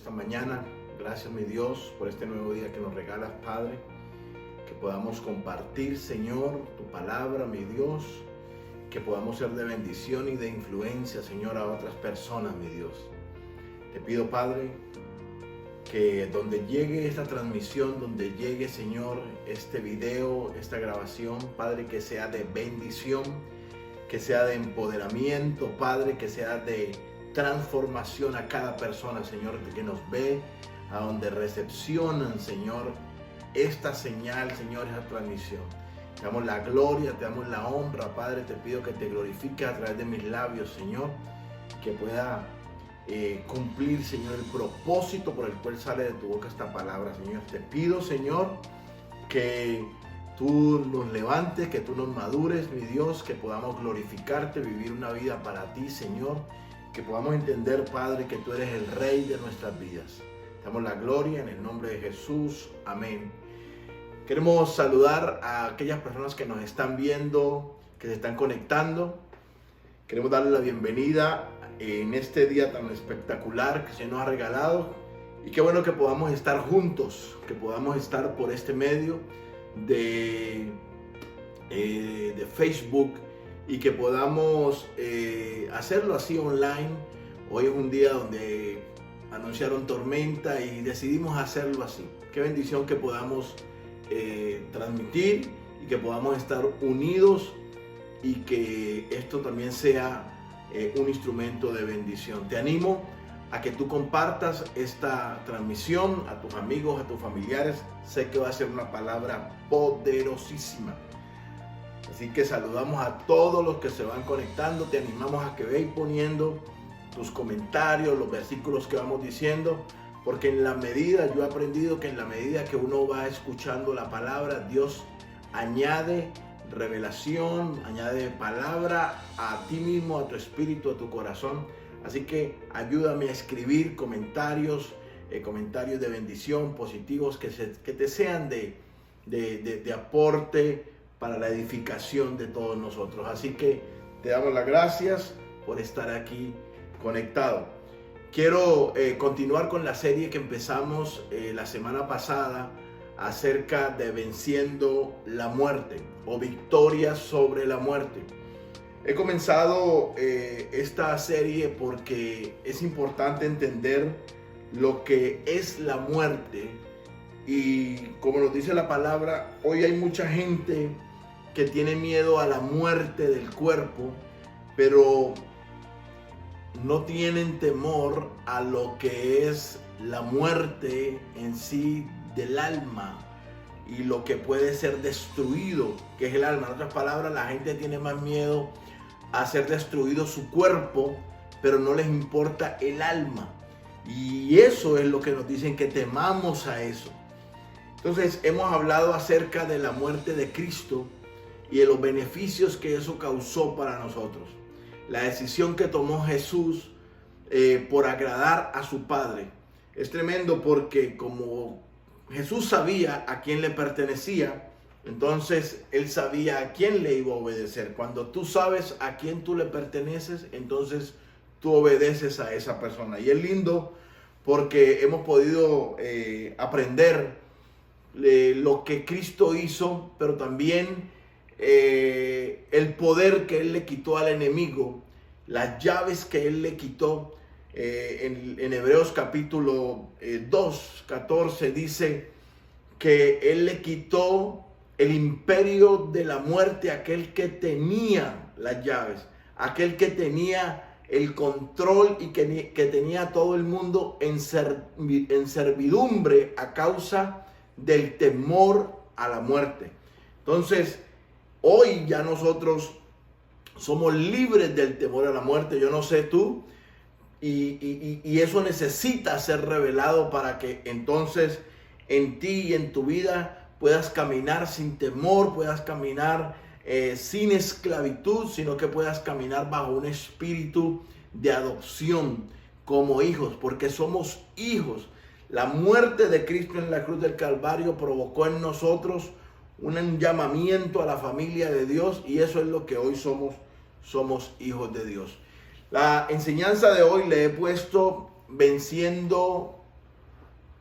esta mañana. Gracias, mi Dios, por este nuevo día que nos regalas, Padre. Que podamos compartir, Señor, tu palabra, mi Dios. Que podamos ser de bendición y de influencia, Señor, a otras personas, mi Dios. Te pido, Padre, que donde llegue esta transmisión, donde llegue, Señor, este video, esta grabación, Padre, que sea de bendición, que sea de empoderamiento, Padre, que sea de transformación a cada persona, Señor, que nos ve, a donde recepcionan, Señor, esta señal, Señor, esa transmisión. Te damos la gloria, te damos la honra, Padre. Te pido que te glorifiques a través de mis labios, Señor, que pueda cumplir, Señor, el propósito por el cual sale de tu boca esta palabra, Señor. Te pido, Señor, que tú nos levantes, que tú nos madures, mi Dios, que podamos glorificarte, vivir una vida para ti, Señor, que podamos entender, Padre, que tú eres el Rey de nuestras vidas. Te damos la gloria en el nombre de Jesús. Amén. Queremos saludar a aquellas personas que nos están viendo, que se están conectando. Queremos darle la bienvenida en este día tan espectacular que se nos ha regalado. Y qué bueno que podamos estar juntos, que podamos estar por este medio de Facebook y que podamos hacerlo así online. Hoy es un día donde anunciaron tormenta y decidimos hacerlo así. Qué bendición que podamos transmitir y que podamos estar unidos y que esto también sea un instrumento de bendición. Te animo a que tú compartas esta transmisión a tus amigos, a tus familiares. Sé que va a ser una palabra poderosísima. Así que saludamos a todos los que se van conectando. Te animamos a que veáis poniendo tus comentarios, los versículos que vamos diciendo, porque en la medida, yo he aprendido que en la medida que uno va escuchando la palabra, Dios añade revelación, añade palabra a ti mismo, a tu espíritu, a tu corazón. Así que ayúdame a escribir comentarios de bendición, positivos, que te sean de aporte para la edificación de todos nosotros. Así que te damos las gracias por estar aquí conectado. Quiero continuar con la serie que empezamos la semana pasada acerca de venciendo la muerte o victoria sobre la muerte. He comenzado esta serie porque es importante entender lo que es la muerte y como nos dice la palabra, hoy hay mucha gente que tiene miedo a la muerte del cuerpo, pero no tienen temor a lo que es la muerte en sí del alma y lo que puede ser destruido, que es el alma. En otras palabras, la gente tiene más miedo a ser destruido su cuerpo, pero no les importa el alma. Y eso es lo que nos dicen, que temamos a eso. Entonces, hemos hablado acerca de la muerte de Cristo y de los beneficios que eso causó para nosotros. La decisión que tomó Jesús por agradar a su Padre. Es tremendo porque como Jesús sabía a quién le pertenecía, entonces Él sabía a quién le iba a obedecer. Cuando tú sabes a quién tú le perteneces, entonces tú obedeces a esa persona. Y es lindo porque hemos podido aprender lo que Cristo hizo, pero también el poder que Él le quitó al enemigo, las llaves que Él le quitó. En Hebreos capítulo 2, 14 dice que Él le quitó el imperio de la muerte a aquel que tenía las llaves, aquel que tenía el control y que tenía todo el mundo en servidumbre a causa del temor a la muerte. Entonces, hoy ya nosotros somos libres del temor a la muerte. Yo no sé tú, y eso necesita ser revelado para que entonces en ti y en tu vida puedas caminar sin temor, puedas caminar sin esclavitud, sino que puedas caminar bajo un espíritu de adopción como hijos, porque somos hijos. La muerte de Cristo en la cruz del Calvario provocó en nosotros un llamamiento a la familia de Dios, y eso es lo que hoy somos hijos de Dios. La enseñanza de hoy le he puesto venciendo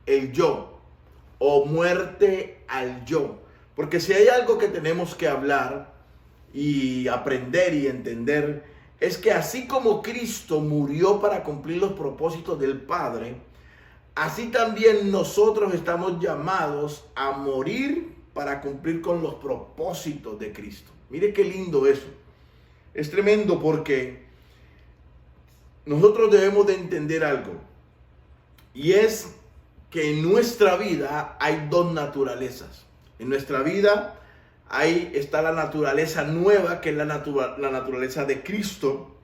el yo o muerte al yo. Porque si hay algo que tenemos que hablar y aprender y entender, es que así como Cristo murió para cumplir los propósitos del Padre, así también nosotros estamos llamados a morir para cumplir con los propósitos de Cristo. Mire qué lindo eso. Es tremendo porque nosotros debemos de entender algo. Y es que en nuestra vida hay dos naturalezas. En nuestra vida ahí está la naturaleza nueva, que es la naturaleza de Cristo.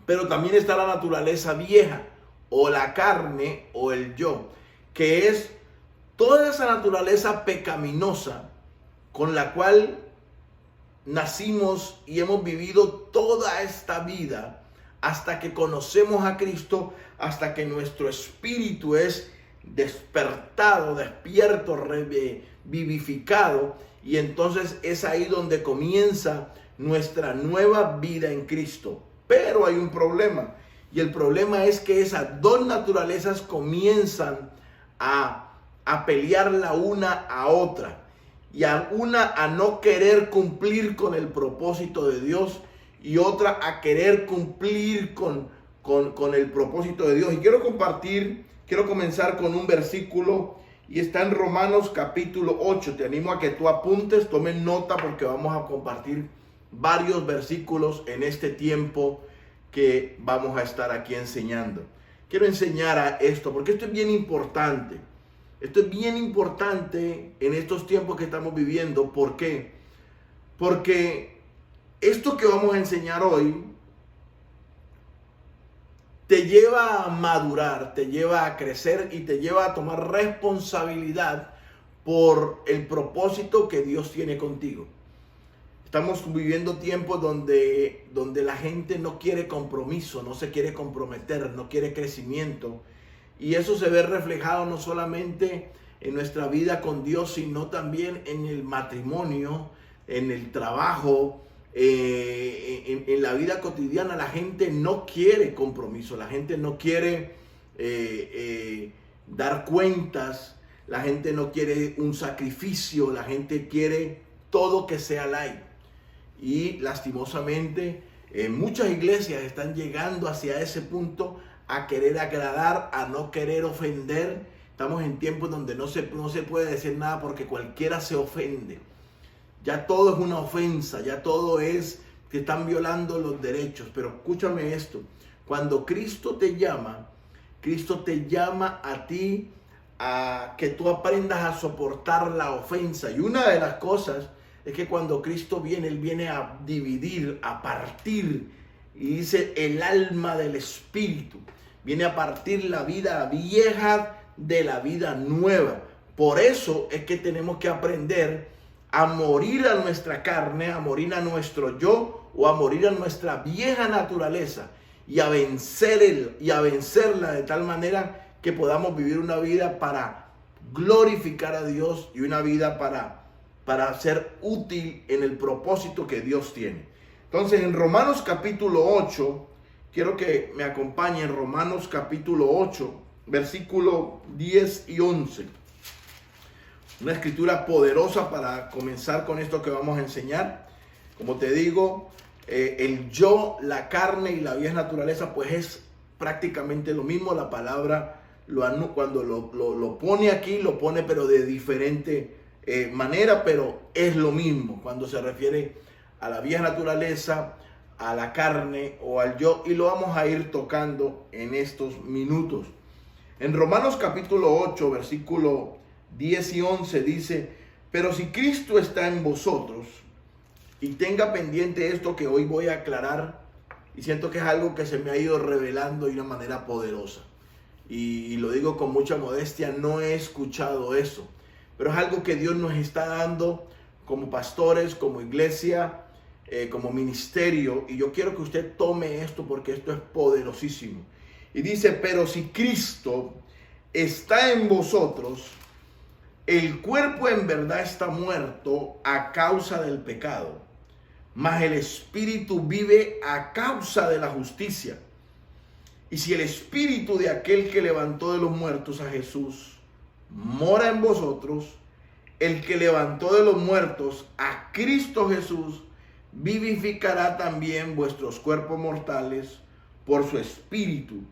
Pero también está la naturaleza vieja, o la carne, o el yo, que es toda esa naturaleza pecaminosa con la cual nacimos y hemos vivido toda esta vida hasta que conocemos a Cristo, hasta que nuestro espíritu es despertado, despierto, revivificado, y entonces es ahí donde comienza nuestra nueva vida en Cristo. Pero hay un problema, y el problema es que esas dos naturalezas comienzan a pelear la una a otra, y a una a no querer cumplir con el propósito de Dios, y otra a querer cumplir con el propósito de Dios. Y quiero comenzar con un versículo, y está en Romanos capítulo 8. Te animo a que tú apuntes, tomen nota, porque vamos a compartir varios versículos en este tiempo que vamos a estar aquí enseñando. Quiero enseñar a esto, porque esto es bien importante. Esto es bien importante en estos tiempos que estamos viviendo. ¿Por qué? Porque esto que vamos a enseñar hoy te lleva a madurar, te lleva a crecer y te lleva a tomar responsabilidad por el propósito que Dios tiene contigo. Estamos viviendo tiempos donde la gente no quiere compromiso, no se quiere comprometer, no quiere crecimiento. Y eso se ve reflejado no solamente en nuestra vida con Dios, sino también en el matrimonio, en el trabajo, en la vida cotidiana. La gente no quiere compromiso, la gente no quiere dar cuentas, la gente no quiere un sacrificio, la gente quiere todo que sea light. Y lastimosamente muchas iglesias están llegando hacia ese punto, a querer agradar, a no querer ofender. Estamos en tiempos donde no se puede decir nada porque cualquiera se ofende. Ya todo es una ofensa, ya todo es que están violando los derechos. Pero escúchame esto, cuando Cristo te llama a ti a que tú aprendas a soportar la ofensa. Y una de las cosas es que cuando Cristo viene, Él viene a dividir, a partir, y dice el alma del espíritu. Viene a partir la vida vieja de la vida nueva. Por eso es que tenemos que aprender a morir a nuestra carne, a morir a nuestro yo, o a morir a nuestra vieja naturaleza, y a vencerla de tal manera que podamos vivir una vida para glorificar a Dios y una vida para ser útil en el propósito que Dios tiene. Entonces, en Romanos capítulo 8, quiero que me acompañen. Romanos capítulo 8, versículo 10 y 11. Una escritura poderosa para comenzar con esto que vamos a enseñar. Como te digo, el yo, la carne y la vieja naturaleza, pues es prácticamente lo mismo. La palabra, cuando lo pone aquí, lo pone pero de diferente manera, pero es lo mismo cuando se refiere a la vieja naturaleza, a la carne o al yo, y lo vamos a ir tocando en estos minutos. En Romanos capítulo 8, versículo 10 y 11 dice: pero si Cristo está en vosotros, y tenga pendiente esto que hoy voy a aclarar, y siento que es algo que se me ha ido revelando de una manera poderosa, y lo digo con mucha modestia, no he escuchado eso, pero es algo que Dios nos está dando como pastores, como iglesia, como ministerio, y yo quiero que usted tome esto porque esto es poderosísimo. Y dice: pero si Cristo está en vosotros, el cuerpo en verdad está muerto a causa del pecado, mas el espíritu vive a causa de la justicia. Y si el espíritu de aquel que levantó de los muertos a Jesús mora en vosotros, el que levantó de los muertos a Cristo Jesús, vivificará también vuestros cuerpos mortales por su Espíritu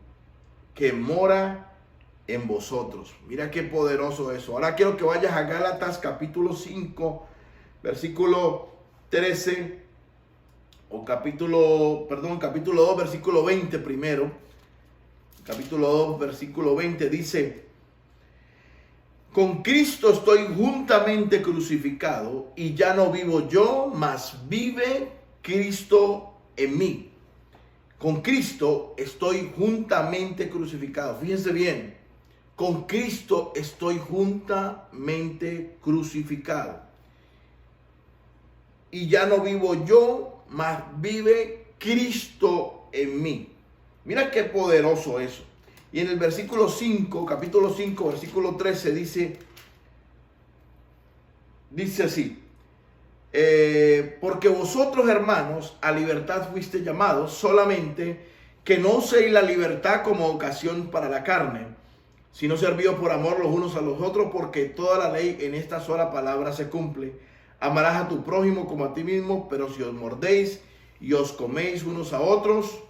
que mora en vosotros. Mira qué poderoso eso. Ahora quiero que vayas a Gálatas capítulo 5, versículo 13, capítulo 2, versículo 20 primero. Capítulo 2, versículo 20 dice: con Cristo estoy juntamente crucificado, y ya no vivo yo, mas vive Cristo en mí. Con Cristo estoy juntamente crucificado. Fíjense bien, con Cristo estoy juntamente crucificado. Y ya no vivo yo, mas vive Cristo en mí. Mira qué poderoso eso. Y en el versículo 5, capítulo 5, versículo 13 dice así: porque vosotros, hermanos, a libertad fuiste llamados, solamente que no uséis la libertad como ocasión para la carne, sino servidos por amor los unos a los otros, porque toda la ley en esta sola palabra se cumple: amarás a tu prójimo como a ti mismo. Pero si os mordéis y os coméis unos a otros,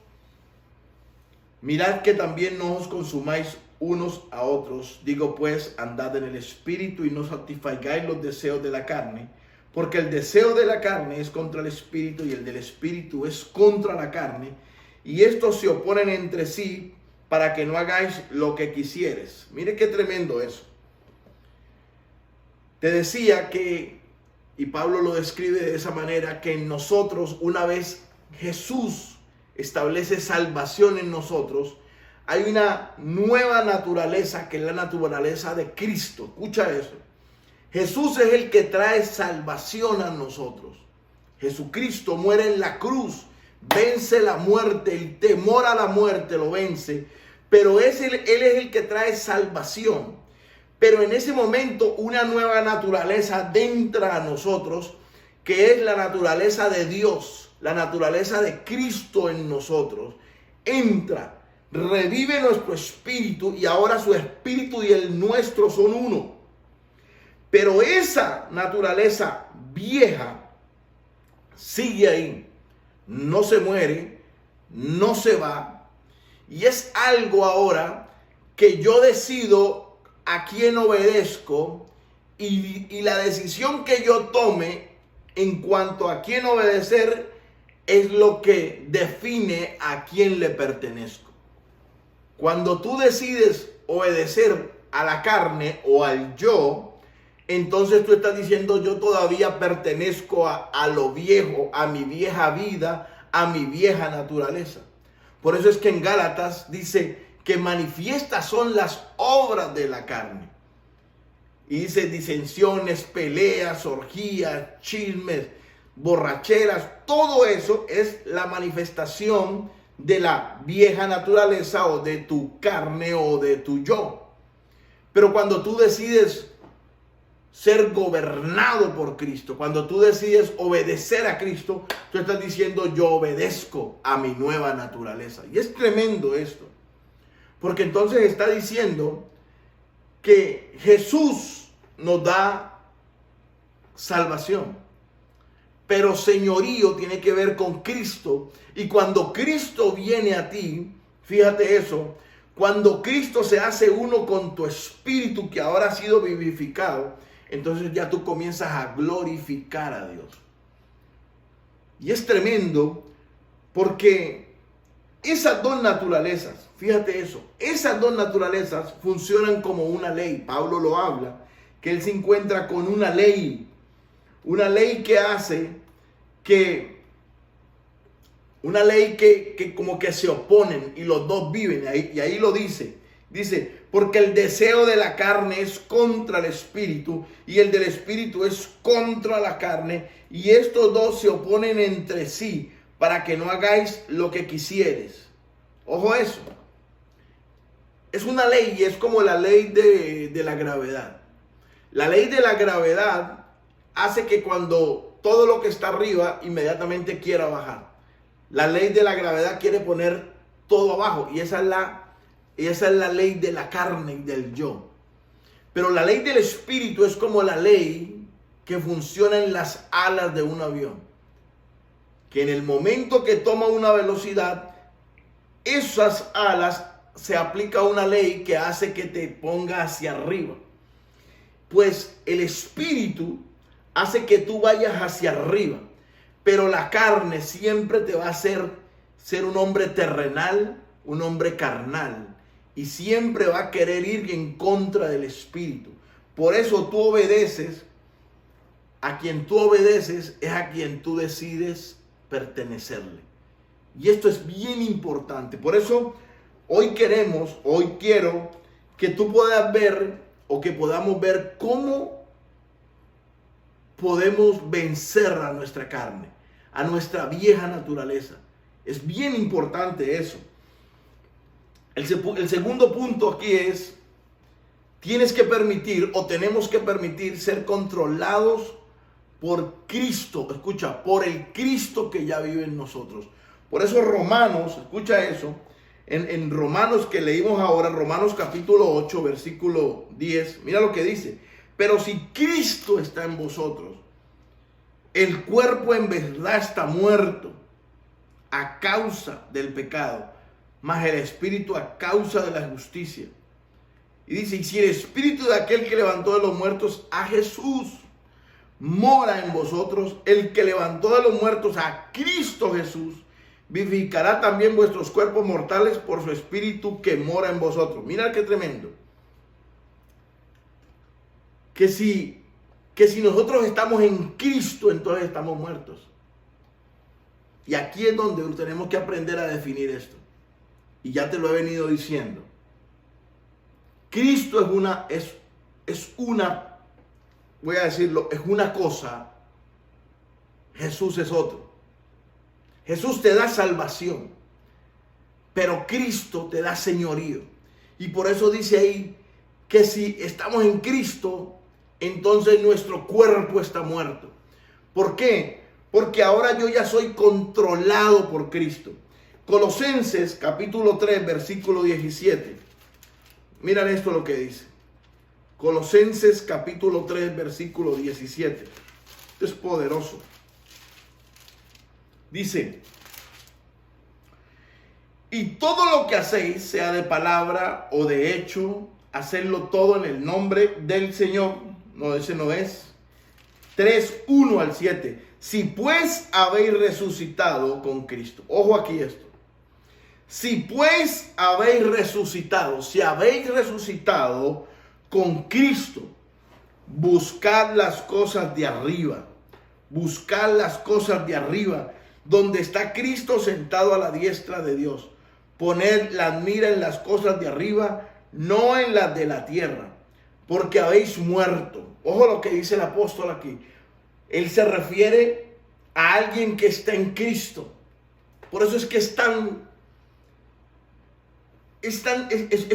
mirad que también no os consumáis unos a otros. Digo pues, andad en el Espíritu y no satisfagáis los deseos de la carne, porque el deseo de la carne es contra el Espíritu y el del Espíritu es contra la carne, y estos se oponen entre sí para que no hagáis lo que quisieres. Mire qué tremendo eso. Te decía que, y Pablo lo describe de esa manera, que en nosotros, una vez Jesús establece salvación en nosotros, hay una nueva naturaleza, que es la naturaleza de Cristo. Escucha eso. Jesús es el que trae salvación a nosotros. Jesucristo muere en la cruz, vence la muerte, el temor a la muerte lo vence, pero Él es el que trae salvación. Pero en ese momento una nueva naturaleza entra a nosotros, que es la naturaleza de Dios, la naturaleza de Cristo en nosotros. Entra, revive nuestro espíritu, y ahora su espíritu y el nuestro son uno. Pero esa naturaleza vieja sigue ahí, no se muere, no se va, y es algo ahora que yo decido a quién obedezco, y la decisión que yo tome en cuanto a quién obedecer es lo que define a quién le pertenezco. Cuando tú decides obedecer a la carne o al yo, entonces tú estás diciendo: yo todavía pertenezco a lo viejo, a mi vieja vida, a mi vieja naturaleza. Por eso es que en Gálatas dice que manifiestas son las obras de la carne. Y dice: disensiones, peleas, orgías, chismes, borracheras. Todo eso es la manifestación de la vieja naturaleza, o de tu carne, o de tu yo. Pero cuando tú decides ser gobernado por Cristo, cuando tú decides obedecer a Cristo, tú estás diciendo: yo obedezco a mi nueva naturaleza. Y es tremendo esto, porque entonces está diciendo que Jesús nos da salvación, pero señorío tiene que ver con Cristo. Y cuando Cristo viene a ti, fíjate eso, cuando Cristo se hace uno con tu espíritu, que ahora ha sido vivificado, entonces ya tú comienzas a glorificar a Dios. Y es tremendo, porque esas dos naturalezas, fíjate eso, esas dos naturalezas funcionan como una ley. Pablo lo habla, que él se encuentra con una ley que hace que, una ley que como que se oponen, y los dos viven, y ahí lo dice, porque el deseo de la carne es contra el espíritu, y el del espíritu es contra la carne, y estos dos se oponen entre sí, para que no hagáis lo que quisieres. Ojo eso. Es una ley, y es como la ley de la gravedad. La ley de la gravedad hace que cuando todo lo que está arriba inmediatamente quiera bajar. La ley de la gravedad quiere poner todo abajo, y esa es la ley de la carne y del yo. Pero la ley del Espíritu es como la ley que funciona en las alas de un avión. Que en el momento que toma una velocidad, esas alas se aplica una ley que hace que te ponga hacia arriba. Pues el Espíritu hace que tú vayas hacia arriba. Pero la carne siempre te va a hacer ser un hombre terrenal, un hombre carnal. Y siempre va a querer ir en contra del Espíritu. Por eso tú obedeces. A quien tú obedeces es a quien tú decides pertenecerle. Y esto es bien importante. Por eso hoy quiero que tú puedas ver o que podamos ver cómo podemos vencer a nuestra carne, a nuestra vieja naturaleza. Es bien importante eso. El segundo punto aquí es, tienes que permitir o tenemos que permitir ser controlados por Cristo. Escucha, por el Cristo que ya vive en nosotros. Por eso Romanos, escucha eso, en Romanos que leímos ahora, Romanos capítulo 8, versículo 10, mira lo que dice. Pero si Cristo está en vosotros, el cuerpo en verdad está muerto a causa del pecado, mas el espíritu a causa de la justicia. Y dice, y si el espíritu de aquel que levantó de los muertos a Jesús mora en vosotros, el que levantó de los muertos a Cristo Jesús, vivificará también vuestros cuerpos mortales por su espíritu que mora en vosotros. Mira qué tremendo. Que si nosotros estamos en Cristo, entonces estamos muertos. Y aquí es donde tenemos que aprender a definir esto. Y ya te lo he venido diciendo. Cristo es una, voy a decirlo, es una cosa. Jesús es otro. Jesús te da salvación, pero Cristo te da señorío. Y por eso dice ahí que si estamos en Cristo, entonces nuestro cuerpo está muerto. ¿Por qué? Porque ahora yo ya soy controlado por Cristo. Colosenses capítulo 3, versículo 17. Miren esto lo que dice. Colosenses capítulo 3, versículo 17. Esto es poderoso. Dice, y todo lo que hacéis, sea de palabra o de hecho, hacedlo todo en el nombre del Señor. No, ese no es. 3, 1 al 7. Si pues habéis resucitado con Cristo. Ojo aquí esto. Si pues habéis resucitado, si habéis resucitado con Cristo, buscad las cosas de arriba. Buscad las cosas de arriba, donde está Cristo sentado a la diestra de Dios. Poned las miras en las cosas de arriba, no en las de la tierra, porque habéis muerto. Ojo lo que dice el apóstol aquí. Él se refiere a alguien que está en Cristo. Por eso es que es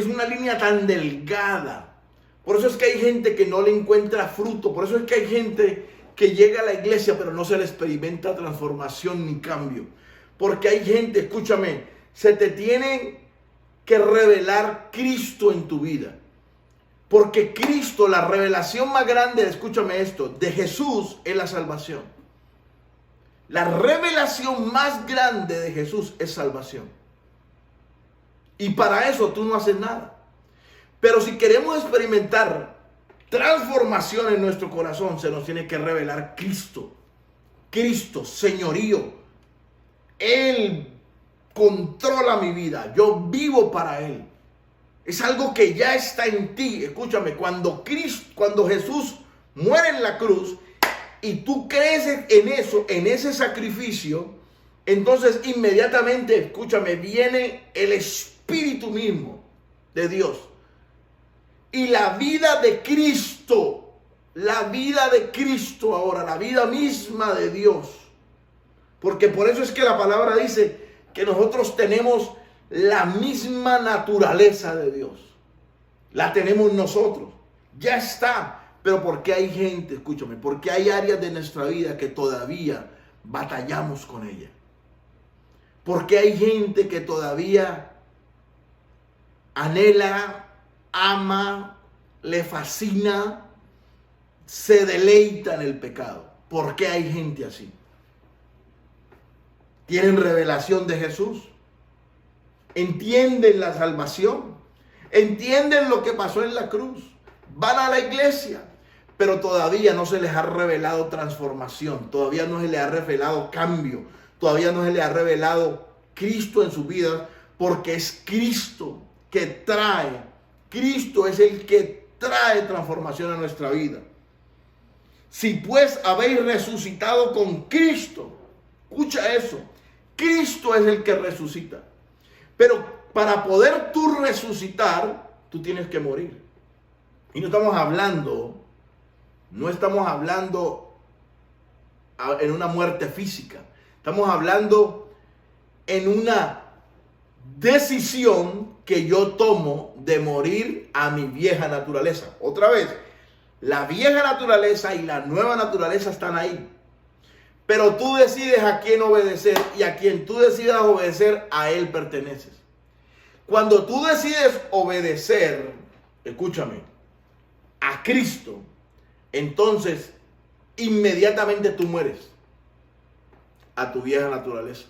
una línea tan delgada. Por eso es que hay gente que no le encuentra fruto. Por eso es que hay gente que llega a la iglesia pero no se le experimenta transformación ni cambio. Porque hay gente, escúchame, se te tiene que revelar Cristo en tu vida. Porque Cristo, la revelación más grande, escúchame esto, de Jesús es la salvación. La revelación más grande de Jesús es salvación. Y para eso tú no haces nada. Pero si queremos experimentar transformación en nuestro corazón, se nos tiene que revelar Cristo. Cristo, señorío. Él controla mi vida. Yo vivo para Él. Es algo que ya está en ti. Escúchame, cuando Jesús muere en la cruz y tú crees en eso, en ese sacrificio, entonces inmediatamente, escúchame, viene el Espíritu mismo de Dios. Y la vida de Cristo ahora, la vida misma de Dios. Porque por eso es que la palabra dice que nosotros tenemos la misma naturaleza de Dios. La tenemos nosotros. Ya está. Pero porque hay gente, escúchame, porque hay áreas de nuestra vida que todavía batallamos con ella. Porque hay gente que todavía anhela, ama le fascina, se deleita en el pecado. ¿Por qué hay gente así? Tienen revelación de Jesús, entienden la salvación, entienden lo que pasó en la cruz, van a la iglesia, pero todavía no se les ha revelado transformación, todavía no se les ha revelado cambio, todavía no se les ha revelado Cristo en su vida, porque es Cristo que trae, Cristo es el que trae transformación a nuestra vida. Si pues habéis resucitado con Cristo, escucha eso, Cristo es el que resucita. Pero para poder tú resucitar, tú tienes que morir. Y no estamos hablando en una muerte física. Estamos hablando en una decisión que yo tomo de morir a mi vieja naturaleza. Otra vez, la vieja naturaleza y la nueva naturaleza están ahí. Pero tú decides a quién obedecer, y a quien tú decidas obedecer, a él perteneces. Cuando tú decides obedecer, escúchame, a Cristo, entonces inmediatamente tú mueres a tu vieja naturaleza.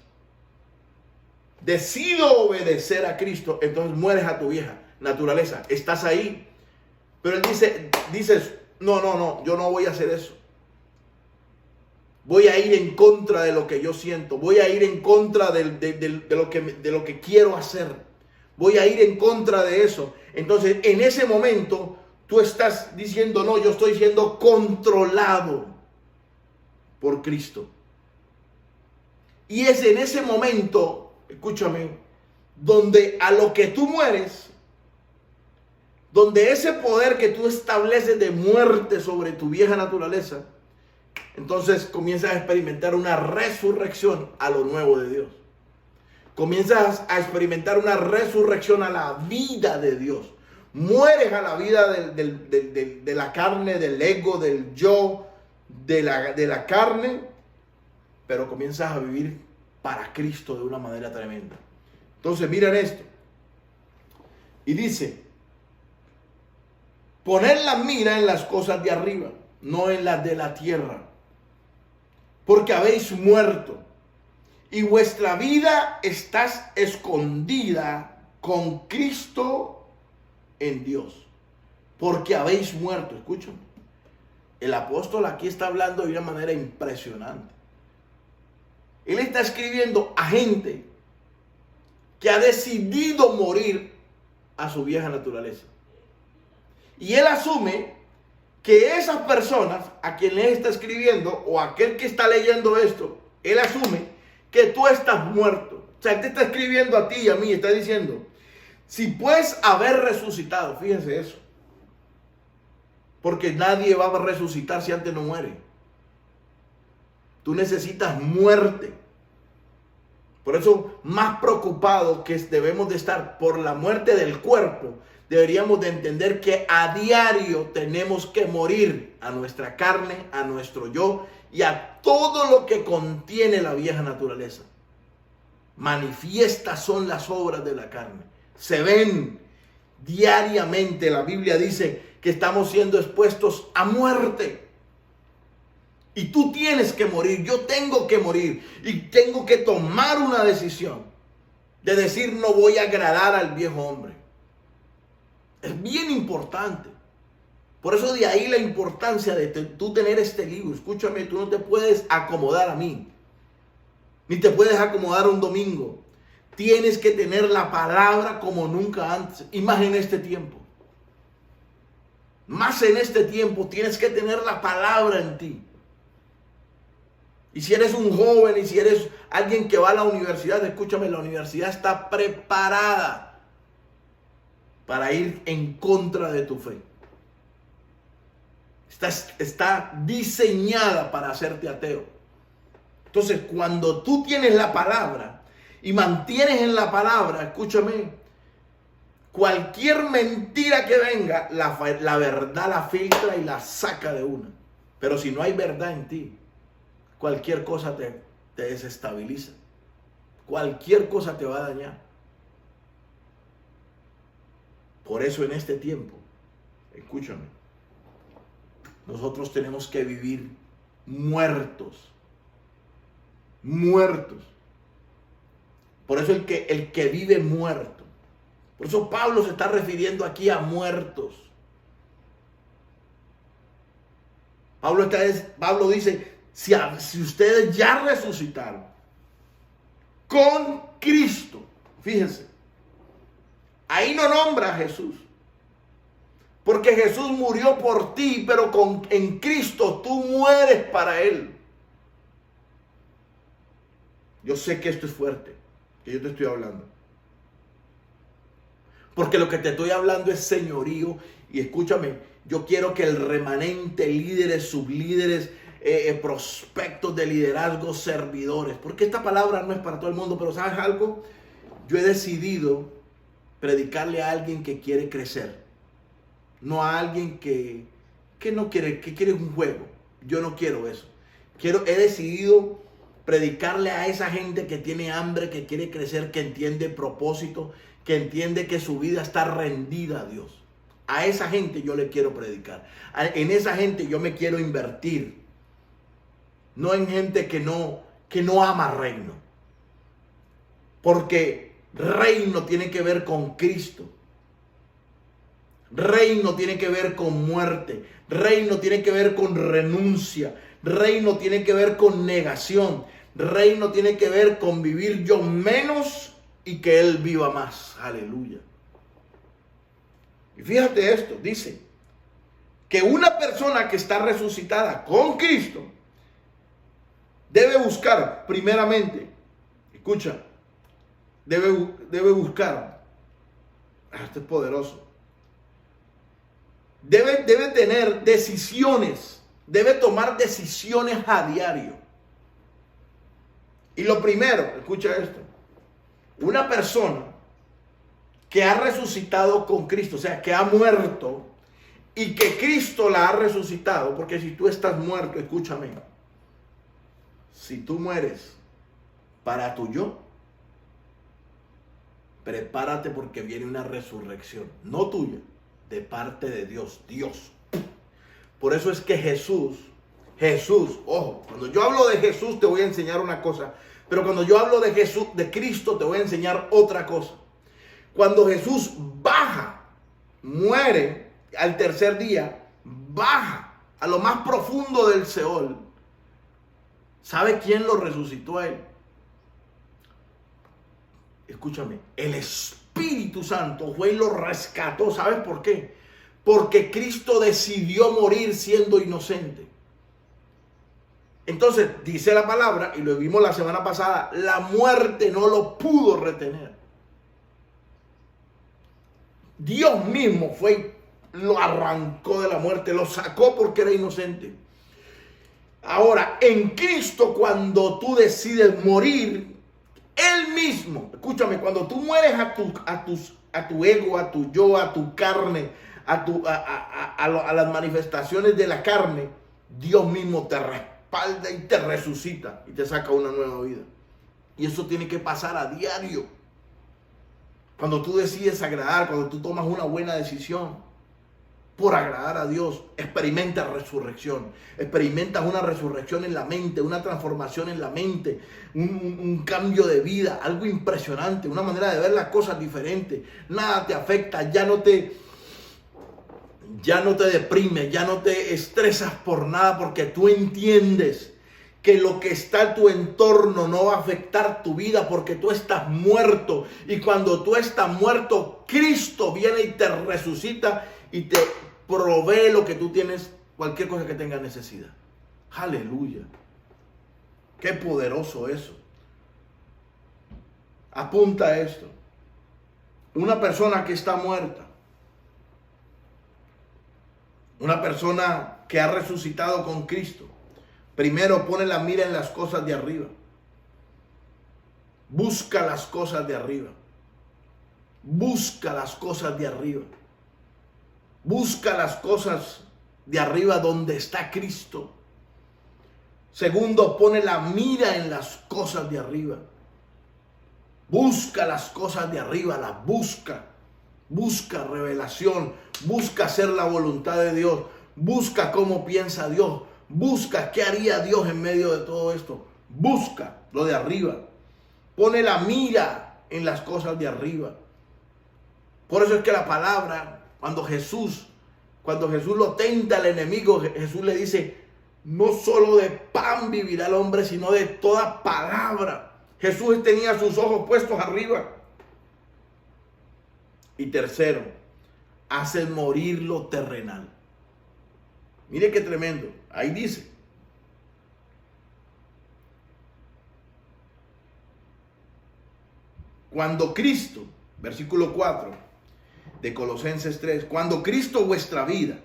Decido obedecer a Cristo, entonces mueres a tu vieja naturaleza. Estás ahí. Pero él dices, no, yo no voy a hacer eso. Voy a ir en contra de lo que yo siento. Voy a ir en contra de lo que quiero hacer. Voy a ir en contra de eso. Entonces, en ese momento, tú estás diciendo, no, yo estoy siendo controlado por Cristo. Y es en ese momento, escúchame, donde a lo que tú mueres, donde ese poder que tú estableces de muerte sobre tu vieja naturaleza, entonces comienzas a experimentar una resurrección a lo nuevo de Dios. Comienzas a experimentar una resurrección a la vida de Dios. Mueres a la vida de la carne, del ego, del yo, de la carne, pero comienzas a vivir para Cristo de una manera tremenda. Entonces miren esto. Y dice, poner la mira en las cosas de arriba, no en las de la tierra, porque habéis muerto y vuestra vida está escondida con Cristo en Dios, porque habéis muerto. Escúchame, el apóstol aquí está hablando de una manera impresionante. Él está escribiendo a gente que ha decidido morir a su vieja naturaleza. Y él asume que esas personas a quien le está escribiendo, o aquel que está leyendo esto, él asume que tú estás muerto. O sea, él te está escribiendo a ti y a mí, está diciendo, si puedes haber resucitado, fíjense eso, porque nadie va a resucitar si antes no muere. Tú necesitas muerte. Por eso, más preocupados que debemos de estar por la muerte del cuerpo, deberíamos de entender que a diario tenemos que morir a nuestra carne, a nuestro yo y a todo lo que contiene la vieja naturaleza. Manifiestas son las obras de la carne. Se ven diariamente. La Biblia dice que estamos siendo expuestos a muerte. Y tú tienes que morir, yo tengo que morir y tengo que tomar una decisión de decir, no voy a agradar al viejo hombre. Es bien importante. Por eso de ahí la importancia de tú tener este libro. Escúchame, tú no te puedes acomodar a mí, ni te puedes acomodar un domingo. Tienes que tener la palabra como nunca antes, y más en este tiempo. Más en este tiempo tienes que tener la palabra en ti. Y si eres un joven y si eres alguien que va a la universidad, escúchame, la universidad está preparada para ir en contra de tu fe. Está diseñada para hacerte ateo. Entonces, cuando tú tienes la palabra y mantienes en la palabra, escúchame, cualquier mentira que venga, la verdad la filtra y la saca de una. Pero si no hay verdad en ti, cualquier cosa te desestabiliza. Cualquier cosa te va a dañar. Por eso en este tiempo Escúchame. Nosotros tenemos que vivir muertos. Muertos. Por eso el que vive muerto. Por eso Pablo se está refiriendo aquí a muertos. Pablo dice, si ustedes ya resucitaron con Cristo, fíjense, ahí no nombra a Jesús. Porque Jesús murió por ti, pero en Cristo tú mueres para Él. Yo sé que esto es fuerte, que yo te estoy hablando. Porque lo que te estoy hablando es señorío. Y escúchame, yo quiero que el remanente, líderes, sublíderes, prospectos de liderazgo, servidores. Porque esta palabra no es para todo el mundo, pero ¿sabes algo? Yo he decidido predicarle a alguien que quiere crecer. No a alguien que no quiere, que quiere un juego. Yo no quiero eso. He decidido predicarle a esa gente que tiene hambre, que quiere crecer, que entiende propósito, que entiende que su vida está rendida a Dios. A esa gente yo le quiero predicar. En esa gente yo me quiero invertir. No en gente que no ama reino. Porque reino tiene que ver con Cristo. Reino tiene que ver con muerte. Reino tiene que ver con renuncia. Reino tiene que ver con negación. Reino tiene que ver con vivir yo menos y que Él viva más. Aleluya. Y fíjate esto, dice que una persona que está resucitada con Cristo debe buscar primeramente, escucha, debe buscar, esto es poderoso, debe tener decisiones, debe tomar decisiones a diario. Y lo primero, escucha esto, una persona que ha resucitado con Cristo, o sea, que ha muerto y que Cristo la ha resucitado, porque si tú estás muerto, escúchame, si tú mueres para tu yo, prepárate porque viene una resurrección, no tuya, de parte de Dios, Dios. Por eso es que Jesús, ojo, cuando yo hablo de Jesús te voy a enseñar una cosa, pero cuando yo hablo de Jesús, de Cristo, te voy a enseñar otra cosa. Cuando Jesús baja, muere al tercer día, baja a lo más profundo del Seol, ¿sabe quién lo resucitó a Él? Escúchame, el Espíritu Santo fue y lo rescató. ¿Sabes por qué? Porque Cristo decidió morir siendo inocente. Entonces, dice la palabra, y lo vimos la semana pasada, la muerte no lo pudo retener. Dios mismo fue y lo arrancó de la muerte, lo sacó porque era inocente. Ahora, en Cristo, cuando tú decides morir, Él mismo, escúchame, cuando tú mueres a tu ego, a tu yo, a tu carne, a las manifestaciones de la carne, Dios mismo te respalda y te resucita y te saca una nueva vida. Y eso tiene que pasar a diario. Cuando tú decides agradar, cuando tú tomas una buena decisión por agradar a Dios, experimentas resurrección. Experimentas una resurrección en la mente, una transformación en la mente, un cambio de vida, algo impresionante, una manera de ver las cosas diferente. Nada te afecta, ya no te deprimes, ya no te estresas por nada porque tú entiendes que lo que está en tu entorno no va a afectar tu vida porque tú estás muerto. Y cuando tú estás muerto, Cristo viene y te resucita y te provee lo que tú tienes, cualquier cosa que tengas necesidad. Aleluya. Qué poderoso eso. Apunta esto. Una persona que está muerta, una persona que ha resucitado con Cristo, primero pone la mira en las cosas de arriba. Busca las cosas de arriba. Busca las cosas de arriba. Busca las cosas de arriba donde está Cristo. Segundo, pone la mira en las cosas de arriba. Busca las cosas de arriba, las busca. Busca revelación, Busca hacer la voluntad de Dios. Busca cómo piensa Dios. Busca qué haría Dios en medio de todo esto. Busca lo de arriba. Pone la mira en las cosas de arriba. Por eso es que la palabra, cuando Jesús lo tenta al enemigo, Jesús le dice, no solo de pan vivirá el hombre, sino de toda palabra. Jesús tenía sus ojos puestos arriba. Y tercero, hace morir lo terrenal. Mire qué tremendo. Ahí dice. Cuando Cristo, versículo 4 de Colosenses 3, cuando Cristo vuestra vida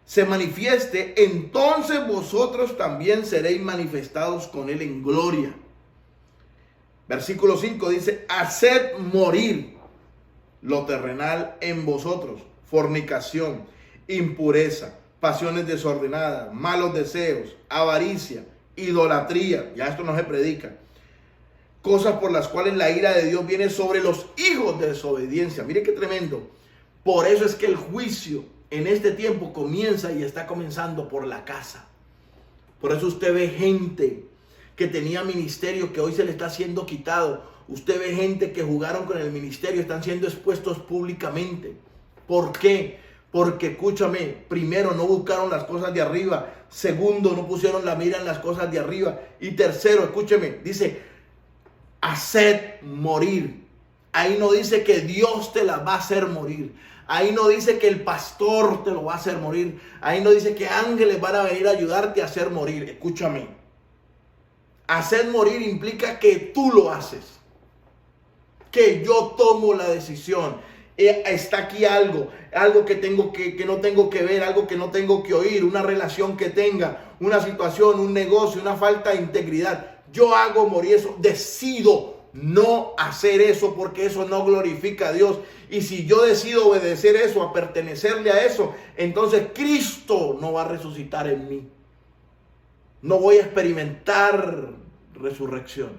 se manifieste, entonces vosotros también seréis manifestados con Él en gloria. Versículo 5 dice, haced morir lo terrenal en vosotros, fornicación, impureza, pasiones desordenadas, malos deseos, avaricia, idolatría. Ya esto no se predica. Cosas por las cuales la ira de Dios viene sobre los hijos de desobediencia. Mire qué tremendo. Por eso es que el juicio en este tiempo comienza y está comenzando por la casa. Por eso usted ve gente que tenía ministerio que hoy se le está siendo quitado. Usted ve gente que jugaron con el ministerio, están siendo expuestos públicamente. ¿Por qué? Porque, escúchame, primero no buscaron las cosas de arriba. Segundo, no pusieron la mira en las cosas de arriba. Y tercero, escúcheme, dice, haced morir. Ahí no dice que Dios te la va a hacer morir. Ahí no dice que el pastor te lo va a hacer morir. Ahí no dice que ángeles van a venir a ayudarte a hacer morir. Escúchame. Hacer morir implica que tú lo haces. Que yo tomo la decisión. Está aquí algo que no tengo que ver, algo que no tengo que oír, una relación que tenga, una situación, un negocio, una falta de integridad. Yo hago morir eso, decido no hacer eso porque eso no glorifica a Dios. Y si yo decido obedecer eso, a pertenecerle a eso, entonces Cristo no va a resucitar en mí. No voy a experimentar resurrección.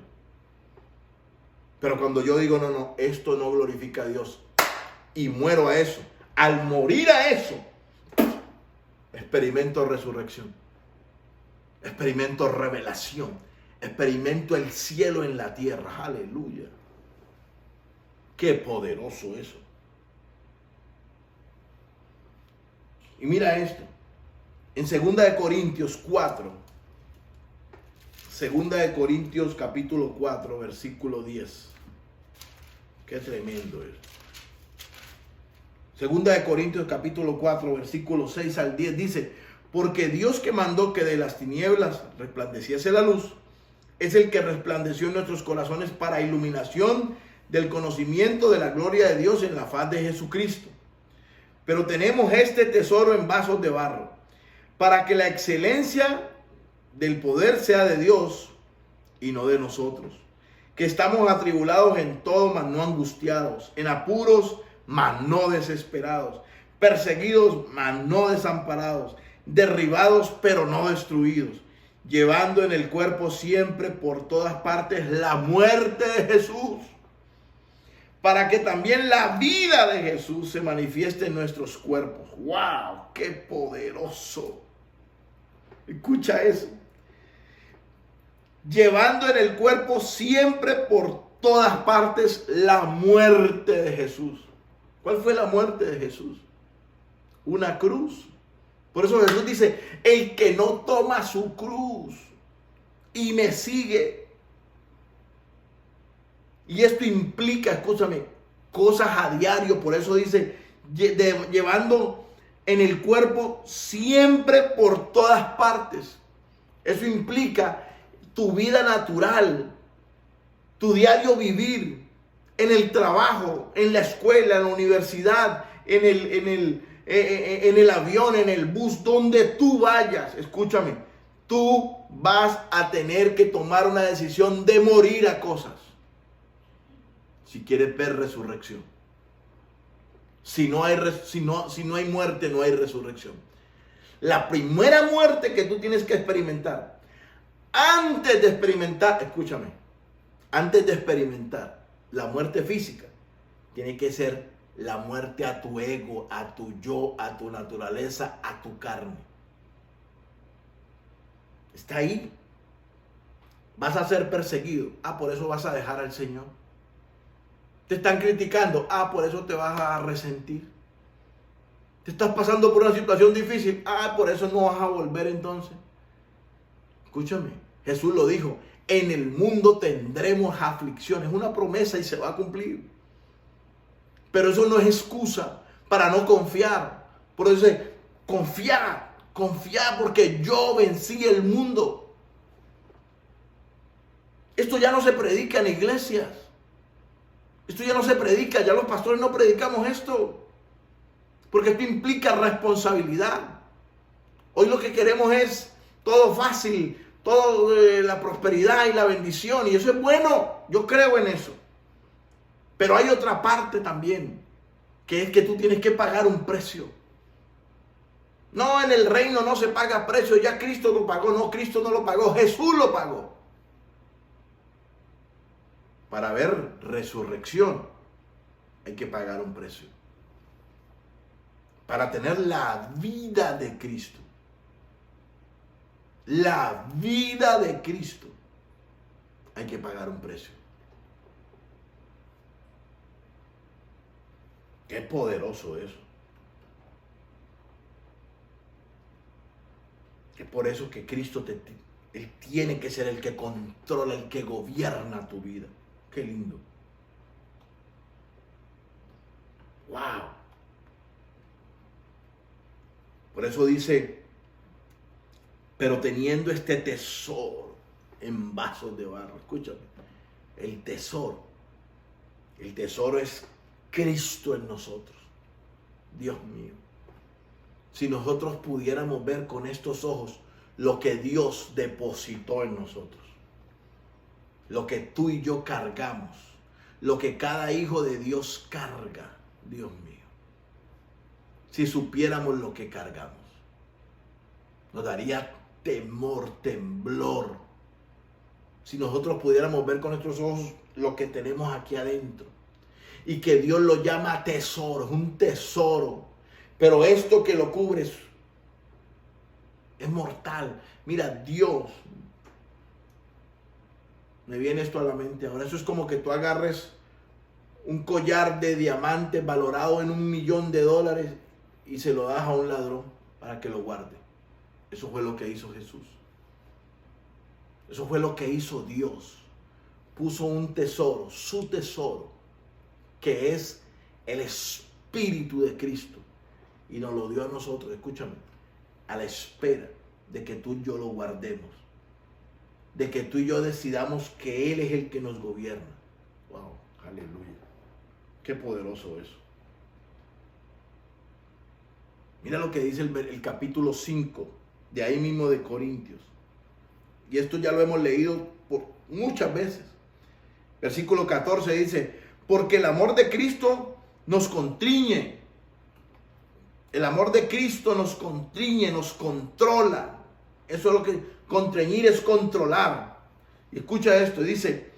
Pero cuando yo digo, no, esto no glorifica a Dios y muero a eso, al morir a eso, experimento resurrección, experimento revelación, experimento el cielo en la tierra. Aleluya. Qué poderoso eso. Y mira esto. En 2 de Corintios 4. 2 de Corintios capítulo 4, versículo 10. Qué tremendo es. 2 de Corintios capítulo 4, versículo 6 al 10 dice, porque Dios que mandó que de las tinieblas resplandeciese la luz, es el que resplandeció en nuestros corazones para iluminación del conocimiento de la gloria de Dios en la faz de Jesucristo. Pero tenemos este tesoro en vasos de barro, para que la excelencia del poder sea de Dios y no de nosotros, que estamos atribulados en todo, mas no angustiados, en apuros, mas no desesperados, perseguidos, mas no desamparados, derribados, pero no destruidos, llevando en el cuerpo siempre por todas partes la muerte de Jesús, para que también la vida de Jesús se manifieste en nuestros cuerpos. ¡Wow! ¡Qué poderoso! Escucha eso. Llevando en el cuerpo siempre por todas partes la muerte de Jesús. ¿Cuál fue la muerte de Jesús? Una cruz. Por eso Jesús dice, el que no toma su cruz y me sigue. Y esto implica, escúchame, cosas a diario. Por eso dice, llevando en el cuerpo siempre por todas partes. Eso implica tu vida natural, tu diario vivir, en el trabajo, en la escuela, en la universidad, en el avión, en el bus, donde tú vayas. Escúchame, tú vas a tener que tomar una decisión de morir a cosas si quieres ver resurrección. Si no hay muerte, no hay resurrección. La primera muerte que tú tienes que experimentar, antes de experimentar, escúchame, antes de experimentar la muerte física, tiene que ser la muerte a tu ego, a tu yo, a tu naturaleza, a tu carne. Está ahí. Vas a ser perseguido. Por eso vas a dejar al Señor. Te están criticando. Por eso te vas a resentir. Te estás pasando por una situación difícil. Por eso no vas a volver entonces. Escúchame. Jesús lo dijo. En el mundo tendremos aflicciones. Es una promesa y se va a cumplir. Pero eso no es excusa para no confiar. Por eso dice, confiar porque yo vencí el mundo. Esto ya no se predica en iglesias. Esto ya no se predica, ya los pastores no predicamos esto. Porque esto implica responsabilidad. Hoy lo que queremos es todo fácil, todo la prosperidad y la bendición. Y eso es bueno, yo creo en eso. Pero hay otra parte también, que es que tú tienes que pagar un precio. No, en el reino no se paga precio, ya Cristo lo pagó. No, Cristo no lo pagó, Jesús lo pagó. Para ver resurrección hay que pagar un precio. Para tener la vida de Cristo. La vida de Cristo. Hay que pagar un precio. Qué poderoso eso. Es por eso que Cristo Él tiene que ser el que controla, el que gobierna tu vida. Qué lindo. Wow. Por eso dice, pero teniendo este tesoro en vasos de barro. Escúchame. El tesoro es Cristo en nosotros. Dios mío. Si nosotros pudiéramos ver con estos ojos lo que Dios depositó en nosotros. Lo que tú y yo cargamos. Lo que cada hijo de Dios carga. Dios mío. Si supiéramos lo que cargamos. Nos daría temor, temblor. Si nosotros pudiéramos ver con nuestros ojos lo que tenemos aquí adentro. Y que Dios lo llama tesoro. Es un tesoro. Pero esto que lo cubre es mortal. Mira, Dios. Me viene esto a la mente ahora. Eso es como que tú agarres un collar de diamantes valorado en $1.000.000 y se lo das a un ladrón para que lo guarde. Eso fue lo que hizo Jesús. Eso fue lo que hizo Dios. Puso un tesoro, su tesoro, que es el Espíritu de Cristo. Y nos lo dio a nosotros, escúchame, a la espera de que tú y yo lo guardemos. De que tú y yo decidamos que Él es el que nos gobierna. Wow, aleluya. Qué poderoso eso. Mira lo que dice el capítulo 5, de ahí mismo de Corintios. Y esto ya lo hemos leído por muchas veces. Versículo 14 dice, porque el amor de Cristo nos constriñe. El amor de Cristo nos constriñe, nos controla. Eso es lo que constreñir es controlar. Y escucha esto, dice,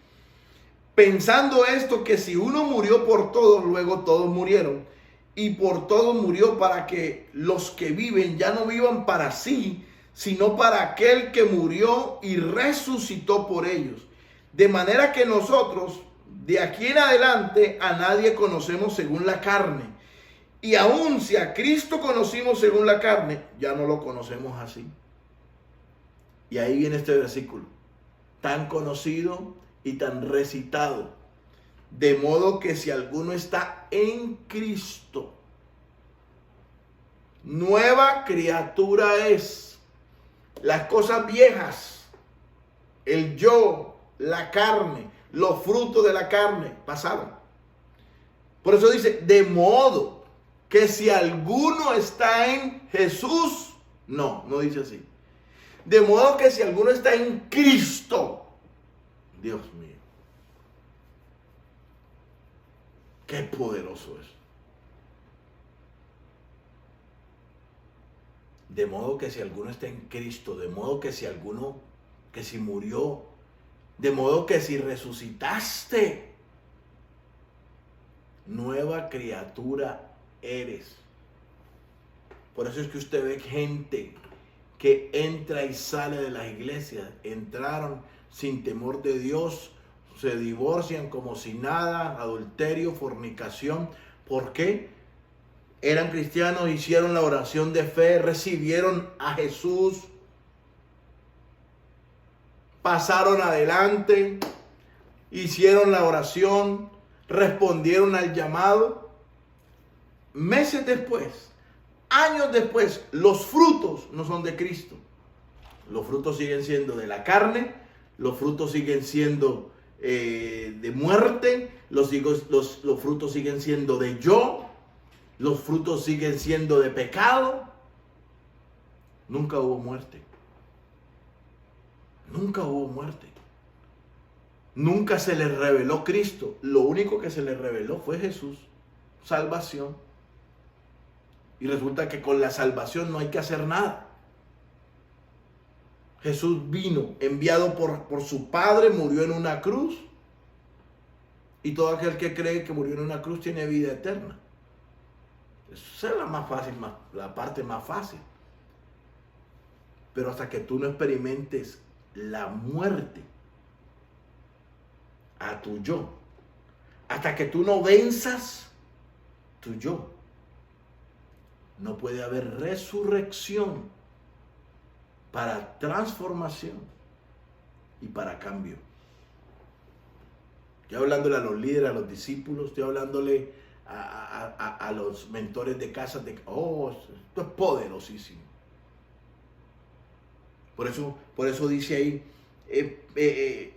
pensando esto que si uno murió por todos, luego todos murieron. Y por todos murió para que los que viven ya no vivan para sí, sino para aquel que murió y resucitó por ellos. De manera que nosotros, de aquí en adelante, a nadie conocemos según la carne. Y aun si a Cristo conocimos según la carne, ya no lo conocemos así. Y ahí viene este versículo, tan conocido y tan recitado. De modo que si alguno está en Cristo, nueva criatura es. Las cosas viejas, el yo, la carne, los frutos de la carne pasaron. Por eso dice, de modo que si alguno está en Jesús, no dice así. De modo que si alguno está en Cristo, Dios mío, qué poderoso es. De modo que si alguno está en Cristo, de modo que si alguno, que si murió, de modo que si resucitaste, nueva criatura eres. Por eso es que usted ve gente que entra y sale de las iglesias. Entraron sin temor de Dios, se divorcian como si nada, adulterio, fornicación. ¿Por qué? Eran cristianos, hicieron la oración de fe, recibieron a Jesús, pasaron adelante, hicieron la oración, respondieron al llamado. Meses después, años después, los frutos no son de Cristo. Los frutos siguen siendo de la carne, los frutos siguen siendo de muerte, los frutos siguen siendo de yo, los frutos siguen siendo de pecado. Nunca hubo muerte. Nunca hubo muerte. Nunca se les reveló Cristo. Lo único que se les reveló fue Jesús. Salvación. Y resulta que con la salvación no hay que hacer nada. Jesús vino, enviado por su Padre, murió en una cruz. Y todo aquel que cree que murió en una cruz tiene vida eterna. Esa es la más fácil, la parte más fácil. Pero hasta que tú no experimentes la muerte a tu yo, hasta que tú no venzas tu yo, no puede haber resurrección para transformación y para cambio. Estoy hablándole a los líderes, a los discípulos, estoy hablándole a los mentores de casas de... Oh, esto es poderosísimo. Por eso dice ahí,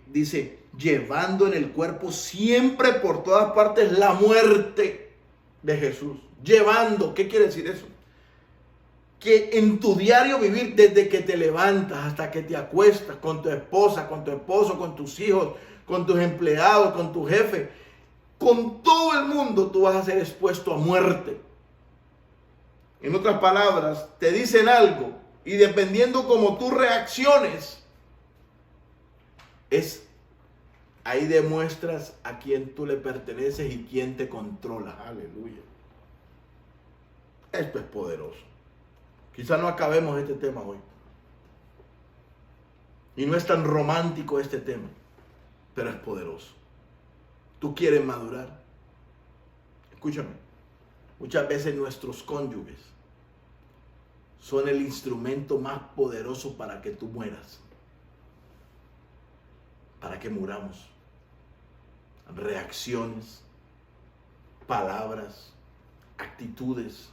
dice, llevando en el cuerpo siempre por todas partes la muerte de Jesús. Llevando, ¿qué quiere decir eso? Que en tu diario vivir, desde que te levantas hasta que te acuestas, con tu esposa, con tu esposo, con tus hijos, con tus empleados, con tu jefe, con todo el mundo, tú vas a ser expuesto a muerte. En otras palabras, te dicen algo y dependiendo cómo tú reacciones, ahí demuestras a quién tú le perteneces y quién te controla. Aleluya. Esto es poderoso. Quizás no acabemos este tema hoy. Y no es tan romántico este tema, pero es poderoso. ¿Tú quieres madurar? Escúchame. Muchas veces nuestros cónyuges son el instrumento más poderoso para que tú mueras. Para que muramos. Reacciones, palabras, actitudes.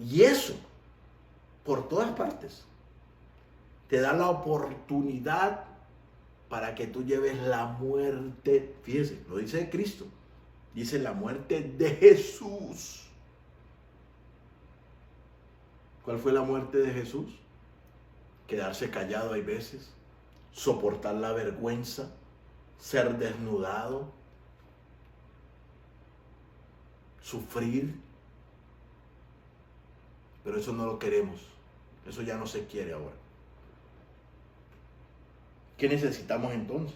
Y eso, por todas partes, te da la oportunidad para que tú lleves la muerte. Fíjese, lo dice Cristo. Dice la muerte de Jesús. ¿Cuál fue la muerte de Jesús? Quedarse callado hay veces, soportar la vergüenza, ser desnudado, sufrir. Pero eso no lo queremos. Eso ya no se quiere ahora. ¿Qué necesitamos entonces?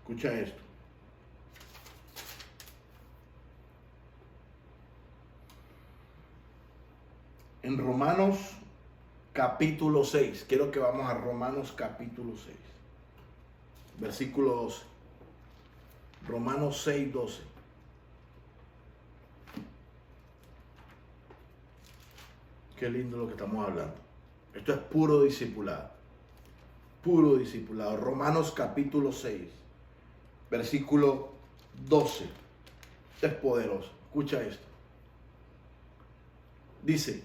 Escucha esto. En Romanos capítulo 6, quiero que vamos a Romanos capítulo 6, versículo 12. Romanos 6, 12. Qué lindo lo que estamos hablando. Esto es puro discipulado. Puro discipulado. Romanos capítulo 6, versículo 12. Esto es poderoso. Escucha esto. Dice,